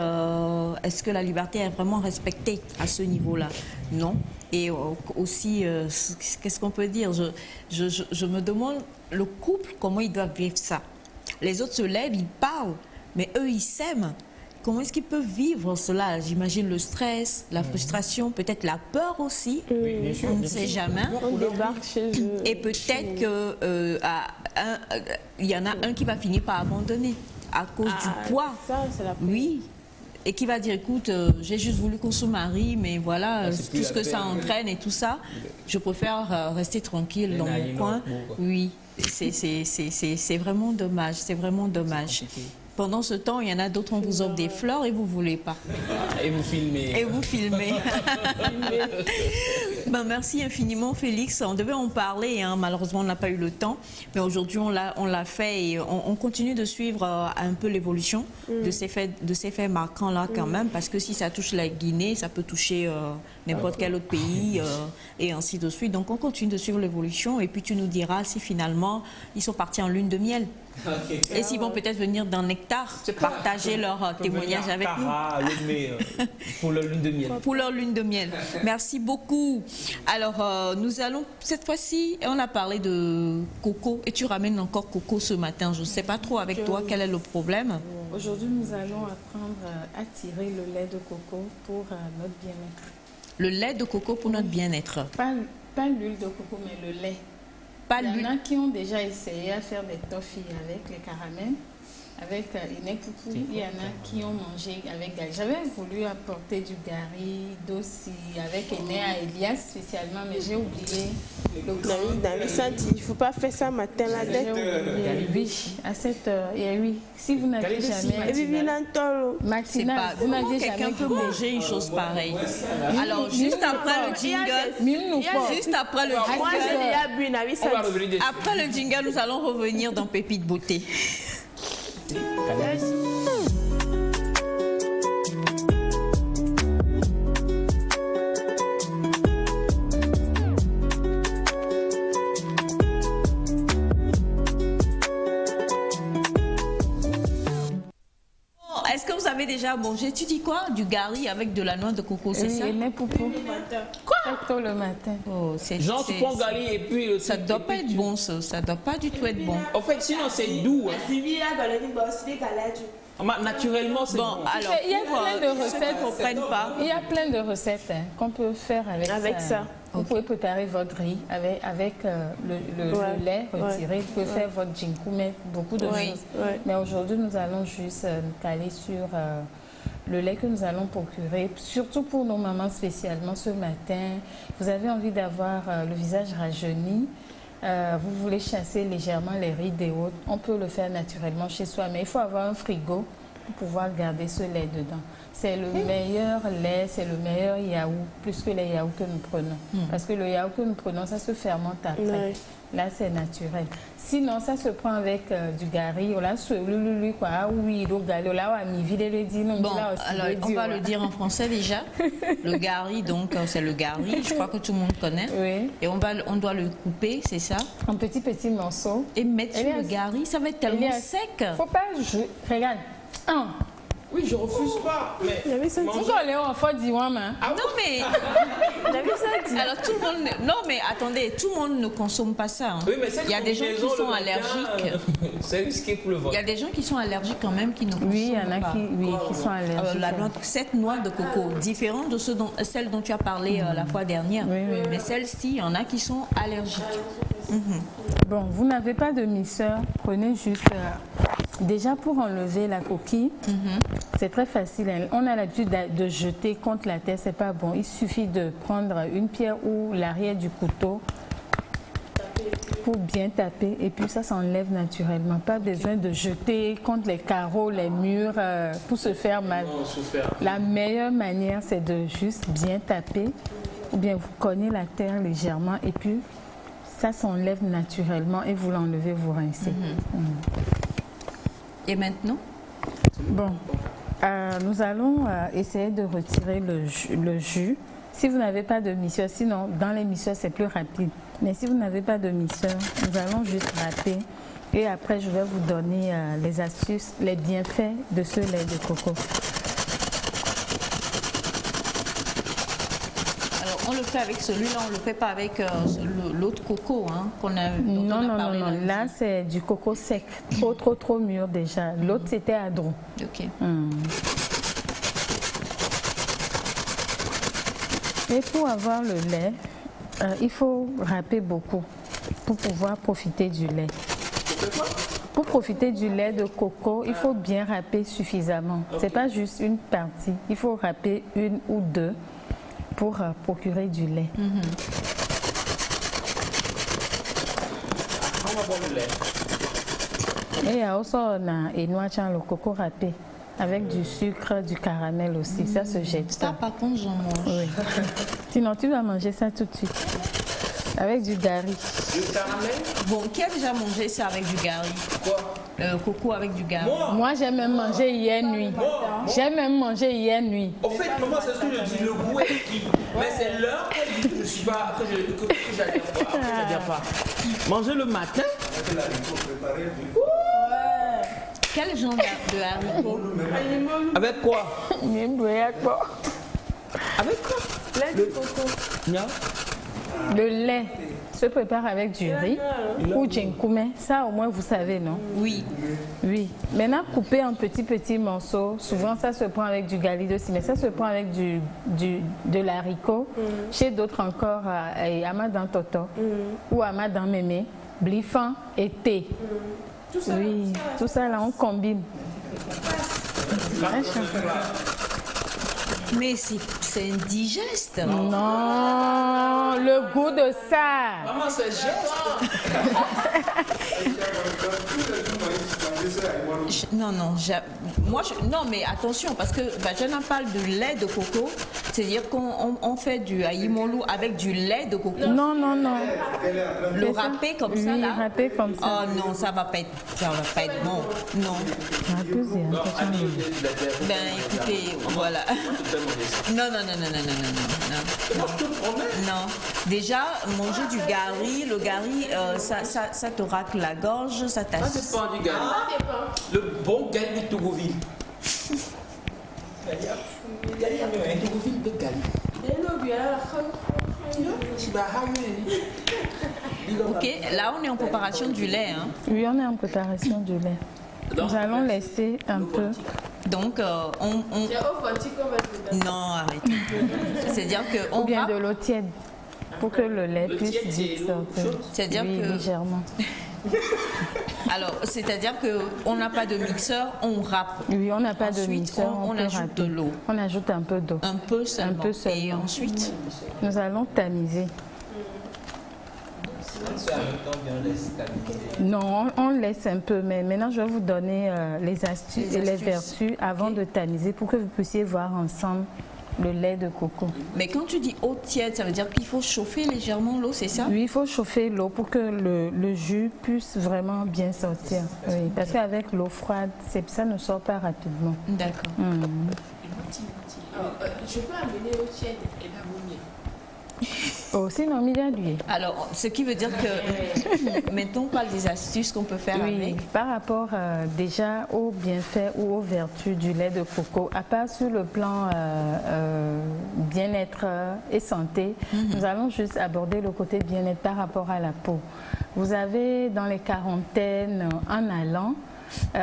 est-ce que la liberté est vraiment respectée à ce niveau-là? Non. Et aussi, qu'est-ce qu'on peut dire? Je me demande, le couple, comment ils doivent vivre ça? Les autres se lèvent, ils parlent, mais eux, ils s'aiment. comment est-ce qu'ils peuvent vivre cela? J'imagine le stress, la frustration, peut-être la peur aussi. Oui, bien sûr, on ne sait jamais. On débarque chez eux. Et peut-être qu'il y en a un qui va finir par abandonner à cause du poids. Ça, c'est la oui. Et qui va dire, écoute, j'ai juste voulu qu'on se marie, mais voilà, tout ce que ça entraîne et tout ça, je préfère rester tranquille dans mon coin. Oui, c'est vraiment dommage, c'est vraiment dommage. Pendant ce temps, il y en a d'autres, on vous offre des fleurs et vous ne voulez pas. Et vous filmez. Et vous filmez. Ben, merci infiniment, Félix. On devait en parler, hein. Malheureusement, on n'a pas eu le temps. Mais aujourd'hui, on l'a fait et on continue de suivre un peu l'évolution de ces faits marquants-là quand même. Parce que si ça touche la Guinée, ça peut toucher n'importe quel autre pays et ainsi de suite. Donc, on continue de suivre l'évolution et puis tu nous diras si finalement, ils sont partis en lune de miel. Okay. Et s'ils vont peut-être venir dans Nectar partager leur témoignage avec nous. Pour leur lune de miel. Pour leur lune de miel. Merci beaucoup. Alors, nous allons, cette fois-ci, on a parlé de coco et tu ramènes encore coco ce matin. Je ne sais pas trop avec toi quel est le problème. Aujourd'hui, nous allons apprendre à tirer le lait de coco pour notre bien-être. Le lait de coco pour notre bien-être. Pas l'huile de coco, mais le lait. Il y en a qui ont déjà essayé à faire des toffees avec les caramels, avec Inek Poupou. Il y en a qui ont mangé avec gari. J'avais voulu apporter du gari, d'ossi, avec Enea Elias spécialement, mais j'ai oublié. David, ça dit, il ne faut pas faire ça matin la tête. Oui, à 7 h. Et oui, si vous n'avez jamais... Matinal, vous n'avez jamais... Quelqu'un peut manger une chose pareille. Alors, juste après le jingle... Juste après le jingle... Après le jingle, nous allons revenir dans Pépite Beauté. Est-ce que vous avez déjà mangé, tu dis quoi? Du gari avec de la noix de coco, c'est ça? Oui, poupou. Quoi? Tôt le matin. Oh, genre, tu prends gari et puis... Ça ne doit pas être bon, ça ne doit pas du tout être bon. En fait, sinon, c'est doux. Naturellement, c'est bon. Alors, il y a plein de recettes. Il y a plein de recettes qu'on peut faire avec ça. Vous pouvez préparer votre riz avec le lait retiré. Vous pouvez faire votre jinkou, mais beaucoup de choses. Mais aujourd'hui, nous allons juste caler sur le lait que nous allons procurer, surtout pour nos mamans spécialement ce matin. Vous avez envie d'avoir le visage rajeuni. Vous voulez chasser légèrement les rides et autres. On peut le faire naturellement chez soi, mais il faut avoir un frigo pour pouvoir garder ce lait dedans. C'est le meilleur lait, c'est le meilleur yaourt, plus que les yaourts que nous prenons. Parce que le yaourt que nous prenons, ça se fermente après. Là, c'est naturel. Sinon, ça se prend avec du gari. Bon, alors, on va le dire en français déjà. Le gari, donc, c'est le gari. Je crois que tout le monde connaît. Oui. Et on doit le couper, c'est ça? En petits morceaux. Et mettre sur le gari, ça va être tellement sec. Faut pas jouer. Regarde. Oui, je refuse pas. Mais non, mais alors tout le monde. Non, mais attendez, tout le monde ne consomme pas ça. Hein. Oui, mais il y a des gens qui sont allergiques. C'est risqué pour le ventre. Il y a des gens qui sont allergiques quand même qui ne consomment pas. Oui, il y en a qui sont allergiques. Cette noix de coco, différente de celle dont tu as parlé la fois dernière. Mais celle-ci, il y en a qui sont allergiques. Bon, vous n'avez pas de mixeur, prenez juste... Déjà, pour enlever la coquille, c'est très facile. On a l'habitude de jeter contre la terre, c'est pas bon. Il suffit de prendre une pierre ou l'arrière du couteau pour bien taper et puis ça s'enlève naturellement. Pas besoin de jeter contre les carreaux, les murs pour se faire mal. La meilleure manière, c'est de juste bien taper ou bien vous cognez la terre légèrement et puis ça s'enlève naturellement et vous l'enlevez, vous rincez. Et maintenant? Bon, nous allons essayer de retirer le jus. Si vous n'avez pas de mixeur, sinon dans les mixeurs c'est plus rapide. Mais si vous n'avez pas de mixeur, nous allons juste râper. Et après je vais vous donner les astuces, les bienfaits de ce lait de coco. On le fait avec celui-là, on ne le fait pas avec l'autre coco qu'on a parlé. Non. Là, c'est du coco sec. Trop mûr déjà. L'autre, c'était Adron. Ok. Et pour avoir le lait, il faut râper beaucoup pour pouvoir profiter du lait. Pour profiter du lait de coco, il faut bien râper suffisamment. Okay. C'est pas juste une partie. Il faut râper une ou deux pour procurer du lait. On va boire le lait. Et aussi, on a le coco râpé avec du sucre, du caramel aussi. Ça se jette. Ça, par contre, j'en mange. Oui. Sinon, tu vas manger ça tout de suite. Avec du gari. Du caramel? Bon, qui a déjà mangé ça avec du gari? Quoi? Coco avec du gari. Moi, j'ai même mangé hier nuit. J'ai même mangé hier nuit. Au fait, maman, c'est ce que je dis, le goût est qui. Mais c'est l'heure que je ne suis pas, que j'adhère pas. Manger le matin? Quel genre de haricot? Avec quoi? Avec quoi? Lait de coco. Non. Le lait se prépare avec du riz ou djenkoumé. Ça, au moins, vous savez, non? Oui. Oui. Maintenant, coupé en petits morceaux. Souvent, ça se prend avec du galido aussi, mais ça se prend avec de l'haricot. Chez d'autres encore, amadan toto ou amadan mémé, blifan et thé. Oui, tout ça, là, on combine. Mais c'est indigeste. Non, le goût de ça. Maman, c'est geste. Non, non, mais attention, parce que Vajana parle de lait de coco, c'est-à-dire qu'on fait du aïmolou avec du lait de coco. Non, non, non. Le râper comme ça, là. Râper comme ça. Oh non, ça va pas être bon. Non. Ben écoutez, voilà. Non. Non. Déjà, manger du gari, le gari, ça te racle la gorge, ça t'assure. Ça dépend du gari. Le bon gari de Togoville. Ok, là on est en préparation du lait. Hein? Oui, on est en préparation du lait. Nous allons laisser un peu. Donc, Non, arrête. C'est-à-dire qu'on ou bien de l'eau tiède pour que le lait puisse vite sortir. C'est-à-dire que... légèrement. Alors, c'est-à-dire qu'on n'a pas de mixeur, on râpe. Oui, on n'a pas de mixeur, on ajoute de l'eau. On ajoute un peu d'eau. Un peu seulement. Et ensuite, nous allons tamiser. Non, on laisse un peu, mais maintenant je vais vous donner les astuces et les vertus avant de tamiser pour que vous puissiez voir ensemble le lait de coco. Mais quand tu dis eau tiède, ça veut dire qu'il faut chauffer légèrement l'eau, c'est ça? Oui, il faut chauffer l'eau pour que le jus puisse vraiment bien sortir. Oui, parce qu'avec l'eau froide, ça ne sort pas rapidement. D'accord. Je peux amener l'eau tiède et la mouiller. Oh, sinon, milliardier. Alors, ce qui veut dire que maintenant, on parle des astuces qu'on peut faire avec. Par rapport déjà aux bienfaits ou aux vertus du lait de coco, à part sur le plan bien-être et santé, nous allons juste aborder le côté bien-être par rapport à la peau. Vous avez dans les quarantaines, en allant,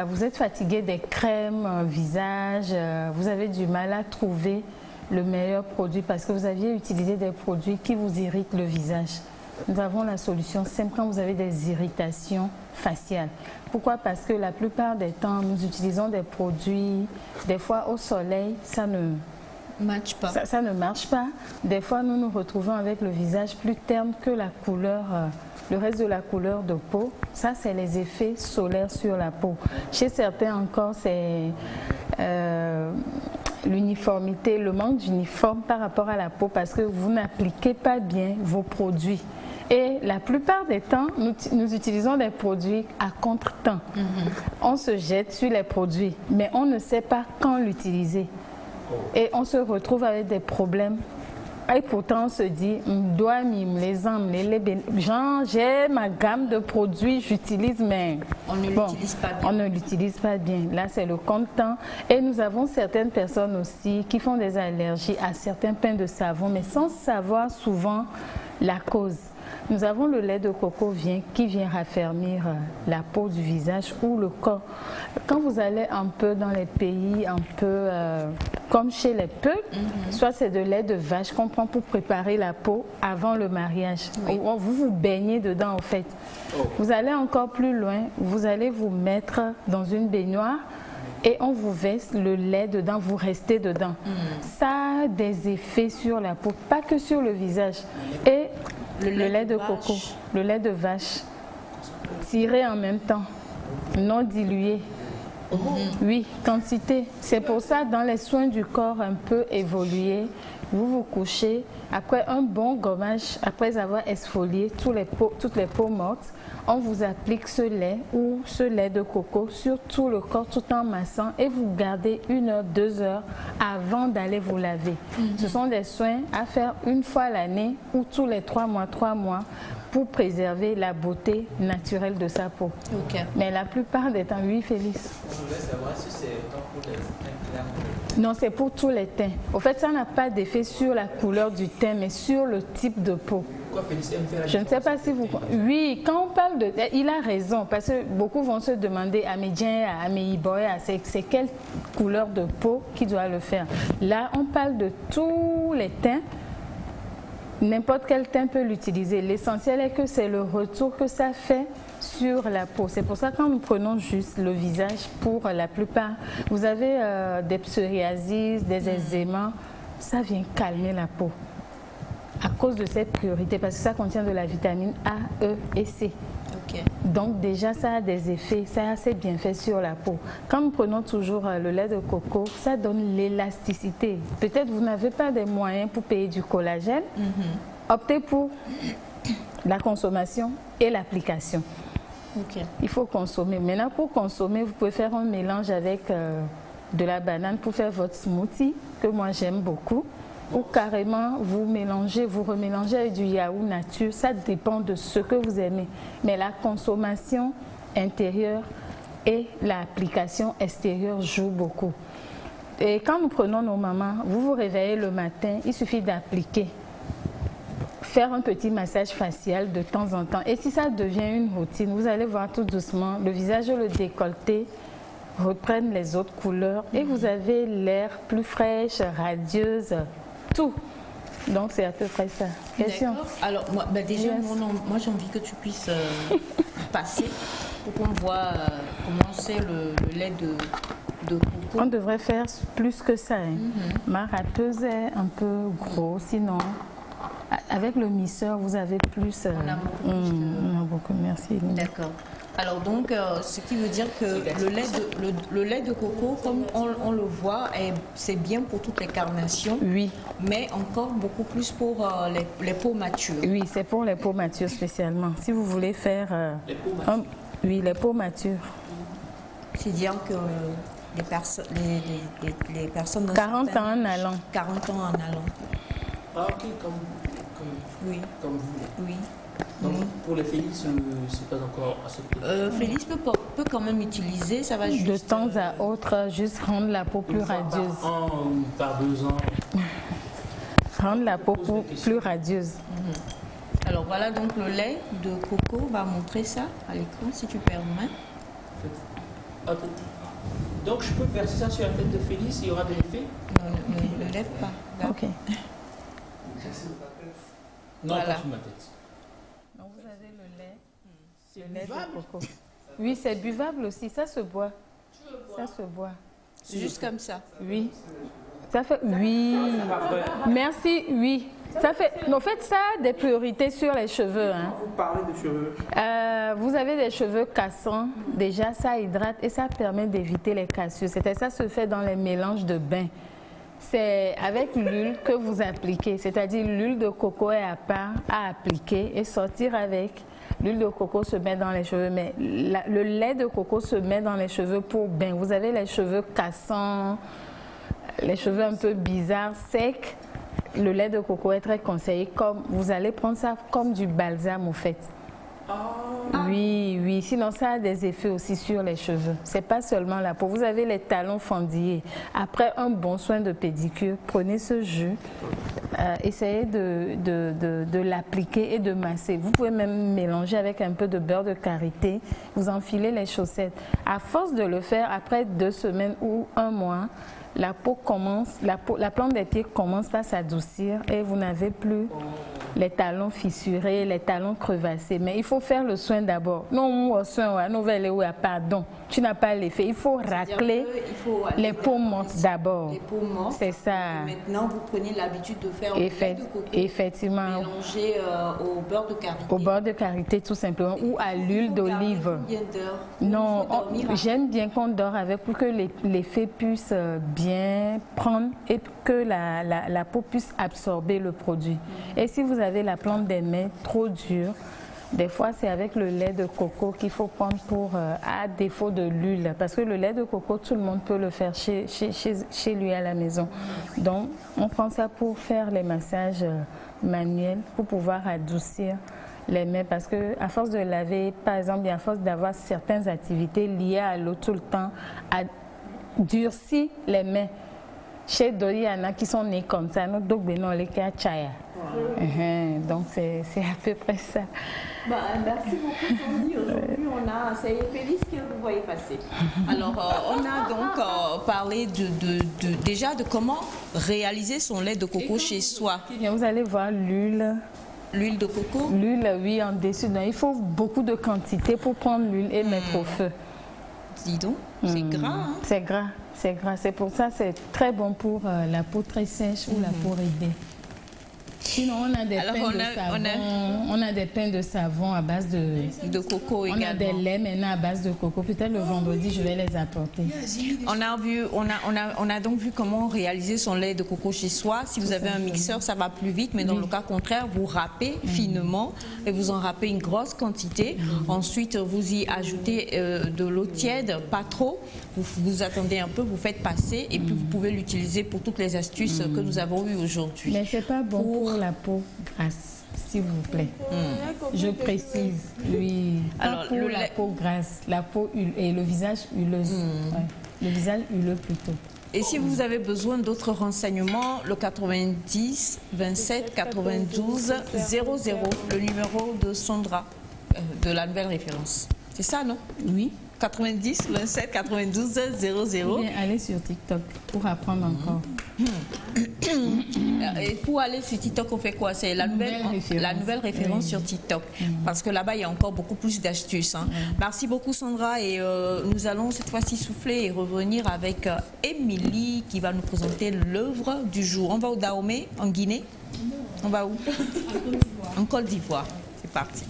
vous êtes fatigué des crèmes, visage, vous avez du mal à trouver le meilleur produit parce que vous aviez utilisé des produits qui vous irritent le visage. Nous avons la solution simple quand vous avez des irritations faciales. Pourquoi? Parce que la plupart des temps, nous utilisons des produits, des fois au soleil, ça ne marche pas. Ça ne marche pas. Des fois, nous nous retrouvons avec le visage plus terne que la couleur, le reste de la couleur de peau. Ça, c'est les effets solaires sur la peau. Chez certains encore, c'est l'uniformité, le manque d'uniforme par rapport à la peau parce que vous n'appliquez pas bien vos produits. Et la plupart des temps, nous utilisons des produits à contre-temps. On se jette sur les produits, mais on ne sait pas quand l'utiliser. Et on se retrouve avec des problèmes. Et pourtant, on se dit, j'ai ma gamme de produits, j'utilise, mais on ne l'utilise pas bien. On ne l'utilise pas bien. Là, c'est le contre-temps. Et nous avons certaines personnes aussi qui font des allergies à certains pains de savon, mais sans savoir souvent la cause. Nous avons le lait de coco qui vient raffermir la peau du visage ou le corps. Quand vous allez un peu dans les pays un peu comme chez les peuples, soit c'est de lait de vache qu'on prend pour préparer la peau avant le mariage. Oui. Vous vous baignez dedans en fait. Vous allez encore plus loin, vous allez vous mettre dans une baignoire et on vous verse le lait dedans, vous restez dedans. Ça a des effets sur la peau, pas que sur le visage. Et le lait de coco, le lait de vache, tiré en même temps, non dilué. Oui, quantité. C'est pour ça, dans les soins du corps un peu évolués, vous vous couchez, après un bon gommage, après avoir exfolié toutes les peaux mortes, on vous applique ce lait ou ce lait de coco sur tout le corps tout en massant et vous gardez 1 heure, 2 heures avant d'aller vous laver. Ce sont des soins à faire une fois l'année ou tous les 3 mois pour préserver la beauté naturelle de sa peau. Mais la plupart des temps, oui, Félix. Je voulais savoir si c'est autant pour les teints clairs. Non, c'est pour tous les teints. Au fait, ça n'a pas d'effet sur la couleur du teint, mais sur le type de peau. Pourquoi Félix aime faire la Je ne sais pas si vous... Oui, quand on parle de... Il a raison, parce que beaucoup vont se demander à Médien, à Méiboya, c'est quelle couleur de peau qui doit le faire. Là, on parle de tous les teints. N'importe quel teint peut l'utiliser. L'essentiel est que c'est le retour que ça fait sur la peau. C'est pour ça que quand nous prenons juste le visage, pour la plupart, vous avez des psoriasis, des eczémas, ça vient calmer la peau. À cause de cette priorité, parce que ça contient de la vitamine A, E et C. Donc déjà, ça a des effets, ça a assez bien fait sur la peau. Quand nous prenons toujours le lait de coco, ça donne l'élasticité. Peut-être vous n'avez pas des moyens pour payer du collagène. Optez pour la consommation et l'application. Il faut consommer. Maintenant, pour consommer, vous pouvez faire un mélange avec de la banane pour faire votre smoothie, que moi j'aime beaucoup. Ou carrément, vous mélangez, vous remélangez avec du yaourt nature. Ça dépend de ce que vous aimez. Mais la consommation intérieure et l'application extérieure jouent beaucoup. Et quand nous prenons nos mamans, vous vous réveillez le matin, il suffit d'appliquer. Faire un petit massage facial de temps en temps. Et si ça devient une routine, vous allez voir tout doucement, le visage et le décolleté reprennent les autres couleurs et vous avez l'air plus fraîche, radieuse. Tout. Donc c'est à peu près ça. Question. Alors moi, déjà, moi j'ai envie que tu puisses passer pour qu'on voit comment c'est le lait de coco. On devrait faire plus que ça. Ma rappeuse est un peu gros, sinon avec le misseur vous avez plus. On a beaucoup, merci. D'accord. Alors donc, ce qui veut dire que le lait de coco, comme on le voit, c'est bien pour toutes les carnations. Oui. Mais encore beaucoup plus pour les peaux matures. Oui, c'est pour les peaux matures spécialement. Si vous voulez faire... oui, les peaux matures. C'est-à-dire que les personnes... 40 ans en allant. 40 ans en allant. Ah ok, oui. Comme vous. Oui. Donc pour les Félix, c'est pas encore accepté. Félix peut quand même utiliser, ça va juste... De temps à autre, juste rendre la peau plus radieuse. Par 1 ou par 2 ans. Rendre la peau plus radieuse. Alors voilà, donc le lait de coco, on va montrer ça à l'écran si tu permets. Donc je peux verser ça sur la tête de Félix, il y aura de l'effet? Non, ne lève pas. Là. Ok. Non, pas sur ma tête. Donc vous avez le lait. C'est le lait de coco. Oui, c'est buvable aussi, ça se boit. Ça se boit. C'est juste comme ça. Oui. Ça fait... Oui. Merci, oui. Ça fait... En fait, ça a des priorités sur les cheveux. Hein. Vous parlez de cheveux. Vous avez des cheveux cassants. Déjà, ça hydrate et ça permet d'éviter les cassures. Ça se fait dans les mélanges de bain. C'est avec l'huile que vous appliquez. C'est-à-dire l'huile de coco est à part à appliquer et sortir avec. L'huile de coco se met dans les cheveux, mais le lait de coco se met dans les cheveux pour bain. Vous avez les cheveux cassants, les cheveux un peu bizarres, secs. Le lait de coco est très conseillé. Comme, vous allez prendre ça comme du balsame au fait. Oui, oui. Sinon, ça a des effets aussi sur les cheveux. C'est pas seulement la peau. Vous avez les talons fendillés. Après un bon soin de pédicure, prenez ce jus essayez de l'appliquer et de masser. Vous pouvez même mélanger avec un peu de beurre de karité. Vous enfilez les chaussettes. À force de le faire, après 2 semaines ou 1 mois, la plante des pieds commence à s'adoucir et vous n'avez plus les talons fissurés, les talons crevassés. Mais il faut faire le soin d'abord. Non, pardon, tu n'as pas l'effet. Il faut racler les peaux mortes d'abord. Les peaux mortes. C'est ça. Et maintenant, vous prenez l'habitude de faire au lait de coco. Effectivement. Mélanger au beurre de karité. Au beurre de karité, tout simplement, ou à l'huile d'olive. Combien d'heures? Non, j'aime bien qu'on dort avec pour que l'effet puisse bien prendre et que la peau puisse absorber le produit. Et si vous avez la plante des mains trop dure, des fois c'est avec le lait de coco qu'il faut prendre pour, à défaut de l'huile. Parce que le lait de coco, tout le monde peut le faire chez lui à la maison. Donc on prend ça pour faire les massages manuels, pour pouvoir adoucir les mains. Parce qu'à force de laver, par exemple, et à force d'avoir certaines activités liées à l'eau tout le temps, à durcir les mains. Chez Dori, il y en a qui sont nés comme ça. Donc c'est à peu près ça. Merci beaucoup, Sandy. Aujourd'hui, c'est Félix que vous voyez passer. Alors, on a donc parlé déjà de comment réaliser son lait de coco chez soi. Vous allez voir l'huile. L'huile de coco? L'huile, oui, en dessus. Donc, il faut beaucoup de quantité pour prendre l'huile et mettre au feu. Dis donc, c'est gras. Hein? C'est gras, c'est gras. C'est pour ça que c'est très bon pour la peau très sèche ou la peau ridée. Sinon, on a des pains de savon. On a des pains de savon à base de coco également. On a des laits maintenant à base de coco. Peut-être le vendredi, je vais les apporter. On a donc vu comment réaliser son lait de coco chez soi. Si vous avez un mixeur, ça va plus vite. Mais dans le cas contraire, vous râpez finement et vous en râpez une grosse quantité. Ensuite, vous y ajoutez de l'eau tiède, pas trop. Vous attendez un peu, vous faites passer et puis vous pouvez l'utiliser pour toutes les astuces que nous avons eues aujourd'hui. Mais c'est pas bon pour la peau grasse, s'il vous plaît. Je précise, oui. Alors, pour la peau grasse, la peau et le visage huileuse. Ouais. Le visage huileux plutôt. Et si vous avez besoin d'autres renseignements, le 90 27 92 00, le numéro de Sandra, de la nouvelle référence. C'est ça, non? Oui. 90 27 92 00. Bien, allez sur TikTok pour apprendre encore. Et pour aller sur TikTok, on fait quoi? C'est la nouvelle référence sur TikTok. Parce que là-bas, il y a encore beaucoup plus d'astuces. Hein. Merci beaucoup, Sandra. Et nous allons cette fois-ci souffler et revenir avec Émilie qui va nous présenter l'œuvre du jour. On va au Dahomey, en Guinée? On va où? En Côte d'Ivoire. C'est parti.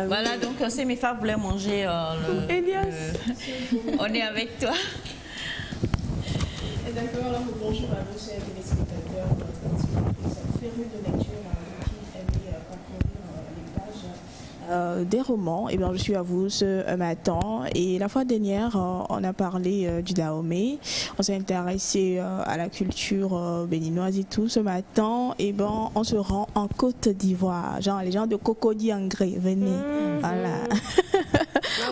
Voilà, donc mes femmes voulaient manger on est avec toi. D'accord, alors bonjour à vous, chers téléspectateurs. Cette féru de lecture qui aime parcourir les pages des romans. Et bien, je suis à vous ce matin. Et la fois dernière, on a parlé du Dahomey. On s'est intéressé à la culture béninoise et tout. Ce matin, et ben, on se rend en Côte d'Ivoire. Genre, les gens de Cocody Angré, venez. Voilà.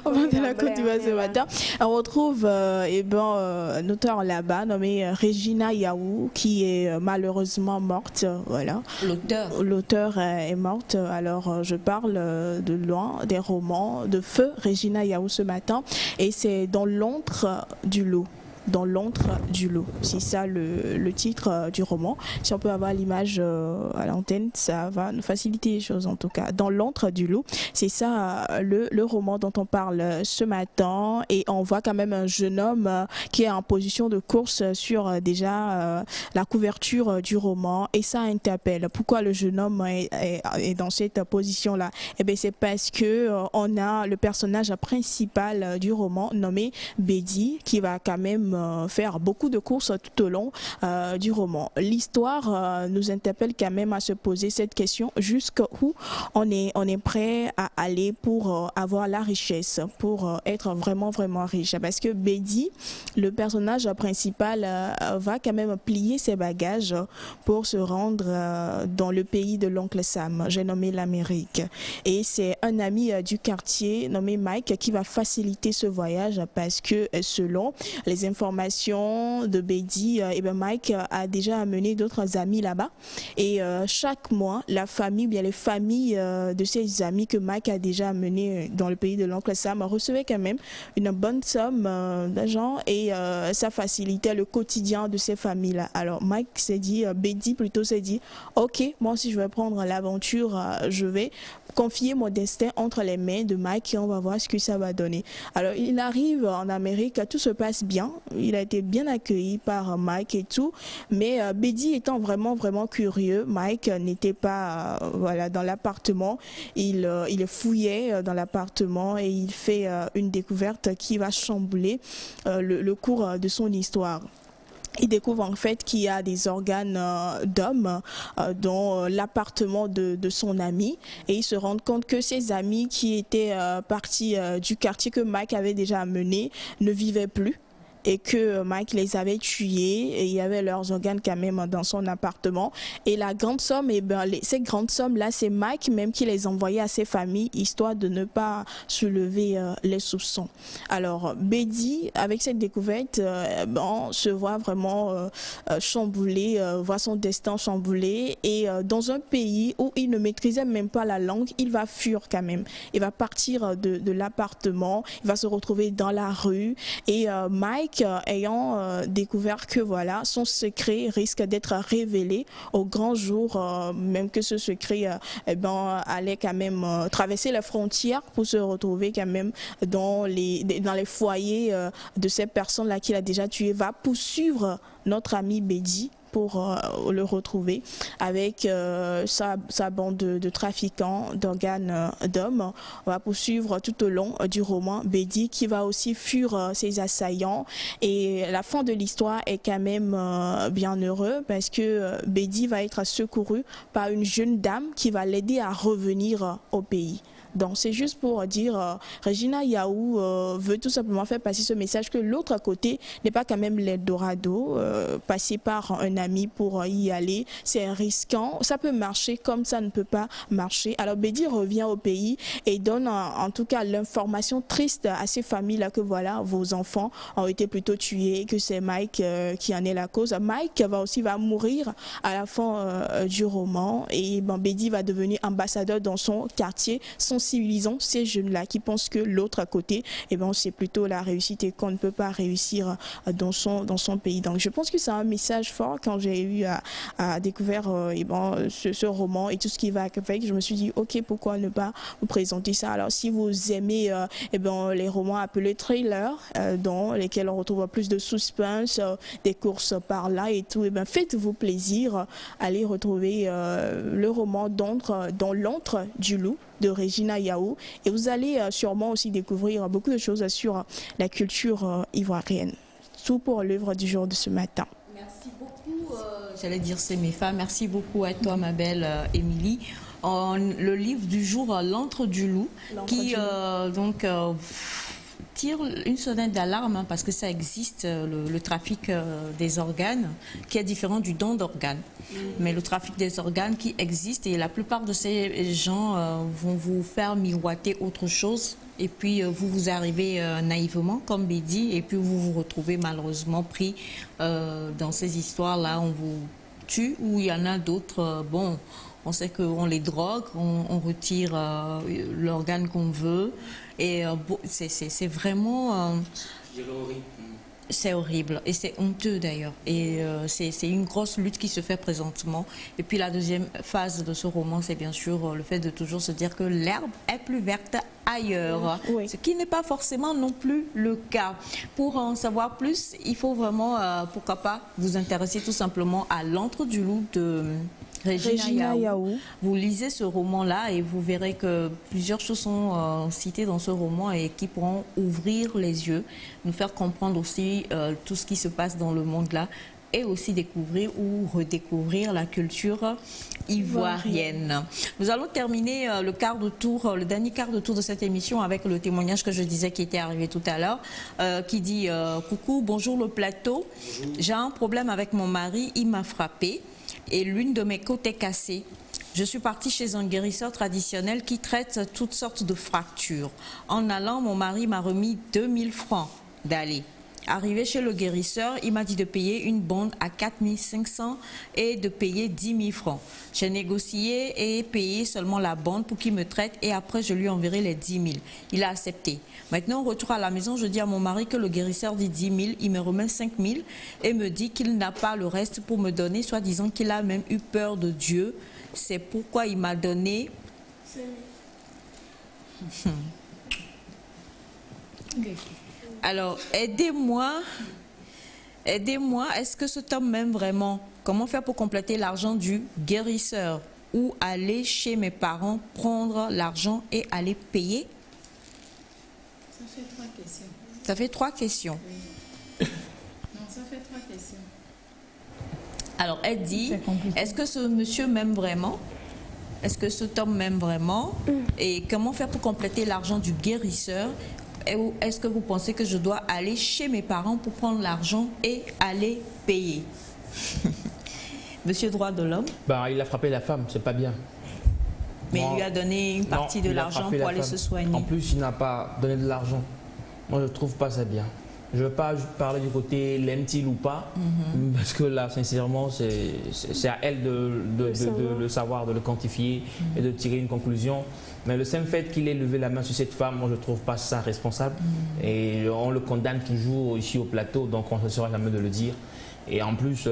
On va de la Côte d'Ivoire ce matin. On retrouve un auteur là-bas nommé Regina Yaou qui est malheureusement morte. Voilà. L'auteur est morte. Alors je parle de loin des romans de feu Regina Yaou ce matin et c'est dans l'antre du loup. Dans l'antre du loup. C'est ça le titre du roman. Si on peut avoir l'image à l'antenne, ça va nous faciliter les choses en tout cas. Dans l'antre du loup, c'est ça le roman dont on parle ce matin. Et on voit quand même un jeune homme qui est en position de course sur déjà la couverture du roman. Et ça interpelle. Pourquoi le jeune homme est dans cette position-là? Eh bien, c'est parce que on a le personnage principal du roman nommé Bédi qui va quand même même faire beaucoup de courses tout au long du roman. L'histoire nous interpelle quand même à se poser cette question, jusqu'où on est prêt à aller pour avoir la richesse, pour être vraiment riche. Parce que Bédi, le personnage principal, va quand même plier ses bagages pour se rendre dans le pays de l'oncle Sam, j'ai nommé l'Amérique. Et c'est un ami du quartier nommé Mike qui va faciliter ce voyage parce que selon les informations de Bédi, Mike a déjà amené d'autres amis là-bas. Et chaque mois, la famille, bien les familles de ces amis que Mike a déjà amenés dans le pays de l'oncle Sam recevaient quand même une bonne somme d'argent et ça facilitait le quotidien de ces familles-là. Alors Mike s'est dit, Bédi plutôt s'est dit, ok, moi aussi je vais prendre l'aventure, je vais confier mon destin entre les mains de Mike et on va voir ce que ça va donner. Alors il arrive en Amérique, tout se passe bien, il a été bien accueilli par Mike et tout, mais Bédi étant vraiment curieux, Mike n'était pas dans l'appartement, il fouillait dans l'appartement et il fait une découverte qui va chambouler le cours de son histoire. Il découvre en fait qu'il y a des organes d'hommes dans l'appartement de son ami et il se rend compte que ses amis qui étaient partis du quartier que Mike avait déjà amené ne vivaient plus. Et que Mike les avait tués et il y avait leurs organes quand même dans son appartement. Et la grande somme, ces grandes sommes-là, c'est Mike même qui les envoyait à ses familles, histoire de ne pas soulever les soupçons. Alors, Bédi, avec cette découverte, se voit vraiment chamboulé, voit son destin chamboulé. Et dans un pays où il ne maîtrisait même pas la langue, il va fuir quand même. Il va partir de l'appartement, il va se retrouver dans la rue. Et Mike, ayant découvert que voilà, son secret risque d'être révélé au grand jour, même que ce secret allait quand même traverser les frontières pour se retrouver quand même dans les foyers de ces personnes-là qu'il a déjà tuées, va poursuivre notre ami Bédi pour le retrouver avec sa bande de trafiquants d'organes d'hommes. On va poursuivre tout au long du roman Bédi qui va aussi fuir ses assaillants et la fin de l'histoire est quand même bien heureuse parce que Bédi va être secouru par une jeune dame qui va l'aider à revenir au pays. Donc c'est juste pour dire, Regina Yaou veut tout simplement faire passer ce message que l'autre côté n'est pas quand même l'Eldorado, passer par un ami pour y aller, c'est risquant, ça peut marcher comme ça ne peut pas marcher. Alors Bédi revient au pays et donne en tout cas l'information triste à ces familles-là que voilà, vos enfants ont été plutôt tués, que c'est Mike qui en est la cause. Mike va mourir à la fin du roman et Bédi va devenir ambassadeur dans son quartier, sensibilisant ces jeunes-là qui pensent que l'autre côté, c'est plutôt la réussite et qu'on ne peut pas réussir dans son pays. Donc je pense que c'est un message fort quand j'ai eu à découvrir ce roman et tout ce qui va avec. Je me suis dit, ok, pourquoi ne pas vous présenter ça. Alors si vous aimez les romans appelés thrillers, dans lesquels on retrouve plus de suspense, des courses par là et tout, faites-vous plaisir, allez retrouver le roman dans l'antre du loup de Regina Yaou et vous allez sûrement aussi découvrir beaucoup de choses sur la culture ivoirienne. Tout pour l'œuvre du jour de ce matin. Merci beaucoup, j'allais dire c'est mes femmes. Merci beaucoup à toi ma belle Émilie. Le livre du jour, L'antre du loup, qui tire une sonnette d'alarme parce que ça existe, le trafic des organes qui est différent du don d'organes. Mais le trafic des organes qui existe et la plupart de ces gens vont vous faire miroiter autre chose et puis vous arrivez naïvement comme Bédi et puis vous vous retrouvez malheureusement pris dans ces histoires-là, on vous tue ou il y en a d'autres, on sait qu'on les drogue, on retire l'organe qu'on veut et c'est vraiment... C'est horrible et c'est honteux d'ailleurs et c'est une grosse lutte qui se fait présentement. Et puis la deuxième phase de ce roman, c'est bien sûr le fait de toujours se dire que l'herbe est plus verte ailleurs, oui. Ce qui n'est pas forcément non plus le cas. Pour en savoir plus, il faut vraiment, pourquoi pas, vous intéresser tout simplement à L'antre du loup de Regina Yaou. Vous lisez ce roman-là et vous verrez que plusieurs choses sont citées dans ce roman et qui pourront ouvrir les yeux, nous faire comprendre aussi tout ce qui se passe dans le monde-là et aussi découvrir ou redécouvrir la culture ivoirienne. Nous allons terminer le dernier quart de tour de cette émission avec le témoignage que je disais qui était arrivé tout à l'heure, qui dit « Coucou, bonjour le plateau. J'ai un problème avec mon mari, il m'a frappé et l'une de mes côtes est cassée. Je suis partie chez un guérisseur traditionnel qui traite toutes sortes de fractures. En allant, mon mari m'a remis 2000 francs d'aller. Arrivé chez le guérisseur, il m'a dit de payer une bande à 4500 et de payer 10 000 francs. J'ai négocié et payé seulement la bande pour qu'il me traite et après je lui enverrai les 10 000. Il a accepté. Maintenant, au retour à la maison, je dis à mon mari que le guérisseur dit 10 000, il me remet 5 000 et me dit qu'il n'a pas le reste pour me donner, soit disant qu'il a même eu peur de Dieu. C'est pourquoi il m'a donné... Alors, aidez-moi, est-ce que cet homme m'aime vraiment? Comment faire pour compléter l'argent du guérisseur? Ou aller chez mes parents, prendre l'argent et aller payer? Ça fait 3 questions. Ça fait 3 questions. Oui. Non, ça fait 3 questions. Alors, elle dit, est-ce que ce monsieur m'aime vraiment? Est-ce que cet homme m'aime vraiment? Et comment faire pour compléter l'argent du guérisseur? Est-ce que vous pensez que je dois aller chez mes parents pour prendre l'argent et aller payer? Monsieur droit de l'homme? Bah, il a frappé la femme, c'est pas bien. Mais il lui a donné une partie de l'argent pour aller se soigner. En plus, il n'a pas donné de l'argent. Moi, je trouve pas ça bien. Je ne veux pas parler du côté l'aime-t-il ou pas, parce que là, sincèrement, c'est à elle de le savoir, de le quantifier et de tirer une conclusion. Mais le simple fait qu'il ait levé la main sur cette femme, moi, je ne trouve pas ça responsable. Et on le condamne toujours ici au plateau, donc on ne sera jamais de le dire. Et en plus,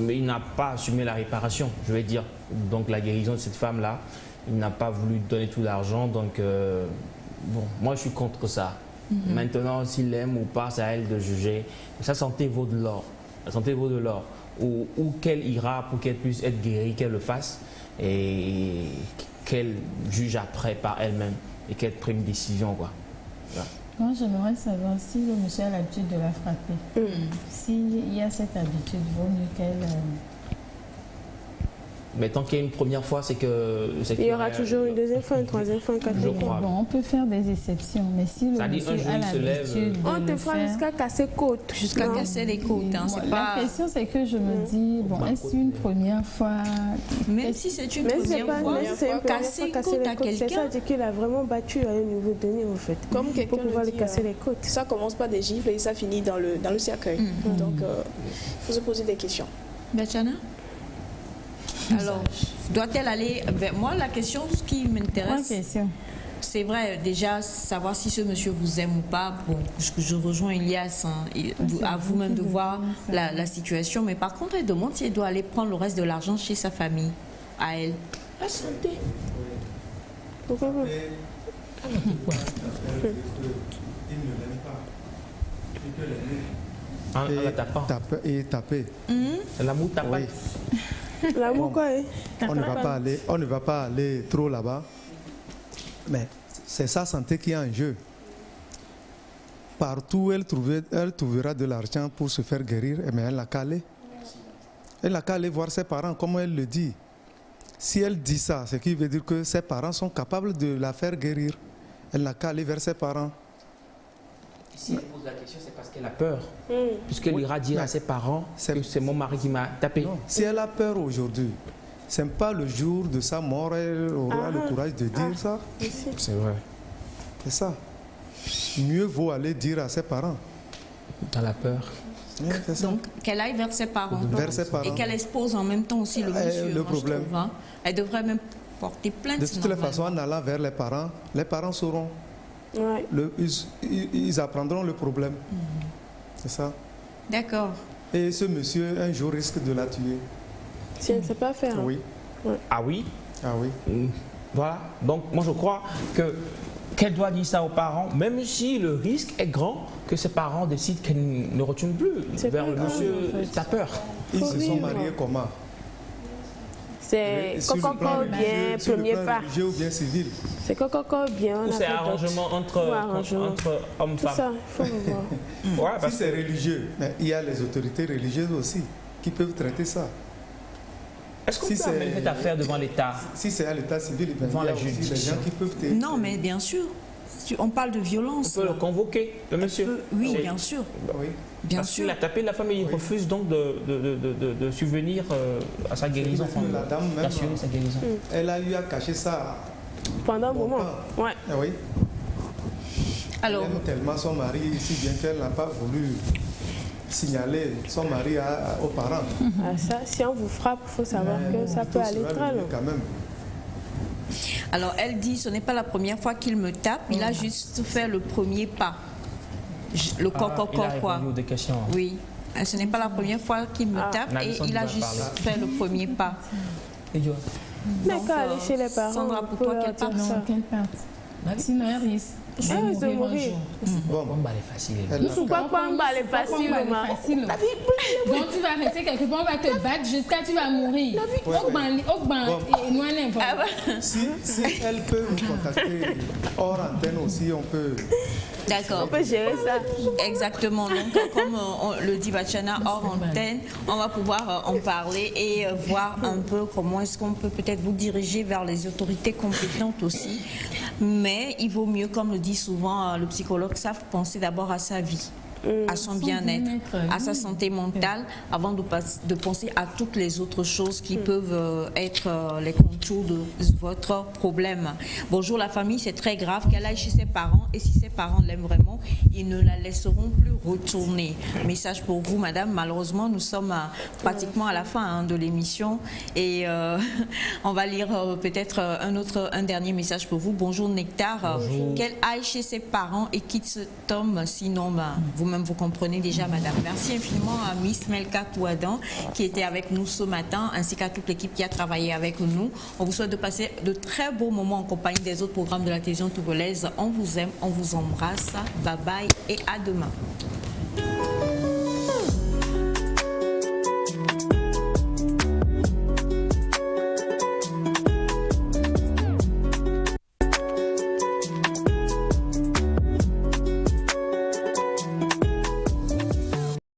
il n'a pas assumé la réparation, je vais dire. Donc la guérison de cette femme-là, il n'a pas voulu donner tout l'argent. Donc, bon, moi, je suis contre ça. Maintenant, s'il l'aime ou pas, c'est à elle de juger. Sa santé vaut de l'or. La santé vaut de l'or. Où qu'elle ira pour qu'elle puisse être guérie, qu'elle le fasse et qu'elle juge après par elle-même et qu'elle prenne une décision, quoi. Voilà. Moi, j'aimerais savoir si le monsieur a l'habitude de la frapper. S'il y a cette habitude, vaut mieux qu'elle... Mais tant qu'il y a une première fois, c'est que... Il y aura toujours une deuxième fois, une troisième fois, une quatrième fois. Bon, on peut faire des exceptions, mais si le monsieur a l'habitude on te fera jusqu'à casser côte. Jusqu'à casser les côtes. Hein, la question, c'est que je me dis, bon, est-ce une première fois? Même si c'est une première fois, casser côte à quelqu'un... C'est ça, c'est qu'il a vraiment battu à un niveau donné, en fait. Comme quelqu'un pour pouvoir lui casser les côtes. Ça commence par des gifles et ça finit dans le cercueil. Donc, il faut se poser des questions. Bachana? Alors, doit-elle aller vers moi? La question, ce qui m'intéresse, c'est vrai, déjà, savoir si ce monsieur vous aime ou pas. Bon, je rejoins Elias, hein, à vous-même de voir la situation. Mais par contre, elle demande si elle doit aller prendre le reste de l'argent chez sa famille, à elle. La santé. Pourquoi pas? Et taper. L'amour tape. Oui. L'amour quoi? On ne va pas aller trop là-bas. Mais c'est sa santé qui est en jeu. Partout, elle trouvera de l'argent pour se faire guérir, mais elle n'a qu'à aller. Elle n'a qu'à aller voir ses parents, comme elle le dit. Si elle dit ça, ce qui veut dire que ses parents sont capables de la faire guérir. Elle n'a qu'à aller vers ses parents. Si elle pose la question, c'est parce qu'elle a peur. Puisqu'elle ira dire à ses parents que c'est mon mari qui m'a tapé. Non. Si elle a peur aujourd'hui, ce n'est pas le jour de sa mort, elle aura le courage de dire ça. C'est vrai. C'est ça. Mieux vaut aller dire à ses parents. Dans la peur. Donc, qu'elle aille vers ses parents. Vers ses parents. Et qu'elle expose en même temps aussi le monsieur. Le problème. Je trouve, hein. Elle devrait même porter plainte. De toutes les façons, en allant vers les parents sauront. Ouais. Ils apprendront le problème. C'est ça. D'accord. Et ce monsieur, un jour, risque de la tuer. Si elle ne sait pas faire. Oui. Ouais. Ah oui? Ah oui. Voilà. Donc, moi, je crois qu'elle doit dire ça aux parents, même si le risque est grand que ses parents décident qu'elle ne retourne plus vers le monsieur. T'as peur. Ils se sont mariés comment? C'est Coco bien, premier pas. Religieux ou bien civil. C'est Coco bien. Ou c'est arrangement entre hommes et femmes. Tout ça, il faut voir. Si c'est religieux, mais il y a les autorités religieuses aussi qui peuvent traiter ça. Est-ce qu'on peut amener cette affaire devant l'État? Si c'est à l'État civil, devant la justice, les gens qui peuvent... Non, mais bien sûr. On parle de violence. On peut le convoquer, le monsieur. Oui, bien sûr. Oui. Bien Parce sûr. qu'il a tapé la famille, il refuse donc de subvenir à sa guérison. La dame même, sa guérison. Elle a eu à cacher ça pendant un moment. Ouais. Ah oui. Alors, elle aime tellement son mari, si bien qu'elle n'a pas voulu signaler son mari aux parents. Ça, si on vous frappe, il faut savoir que ça peut aller très loin. Quand même. Alors, elle dit, ce n'est pas la première fois qu'il me tape, il a juste fait le premier pas. Le coco quoi. Oui, ce n'est pas la première fois qu'il me tape et il a juste fait le premier pas. Mais quand aller chez les parents, Sandra, pour toi, quelle part ça? Sinon, elle risque. Elle de mourir. Bon, bah, elle est facile. Pourquoi elle est facile, Donc, tu vas rester quelque part, on va te battre jusqu'à tu vas mourir. Si elle peut nous contacter hors antenne aussi, on peut... D'accord. On peut gérer ça. Exactement. Donc, comme le dit Bachana hors antenne, on va pouvoir en parler et voir un peu comment est-ce qu'on peut peut-être vous diriger vers les autorités compétentes aussi. Mais il vaut mieux, comme le dit souvent le psychologue, savent penser d'abord à sa vie, à son bien-être, à sa santé mentale, avant de penser à toutes les autres choses qui peuvent être les contours de votre problème. Bonjour la famille, c'est très grave qu'elle aille chez ses parents et si ses parents l'aiment vraiment, ils ne la laisseront plus retourner. Message pour vous, madame. Malheureusement, nous sommes pratiquement à la fin de l'émission et on va lire peut-être un dernier message pour vous. Bonjour Nectar. Bonjour. Qu'elle aille chez ses parents et quitte cet homme, sinon vous-même vous comprenez déjà, madame. Merci infiniment à Miss Melka Touadan qui était avec nous ce matin, ainsi qu'à toute l'équipe qui a travaillé avec nous. On vous souhaite de passer de très beaux moments en compagnie des autres programmes de la télévision togolaise. On vous aime, on vous embrasse. Bye bye et à demain.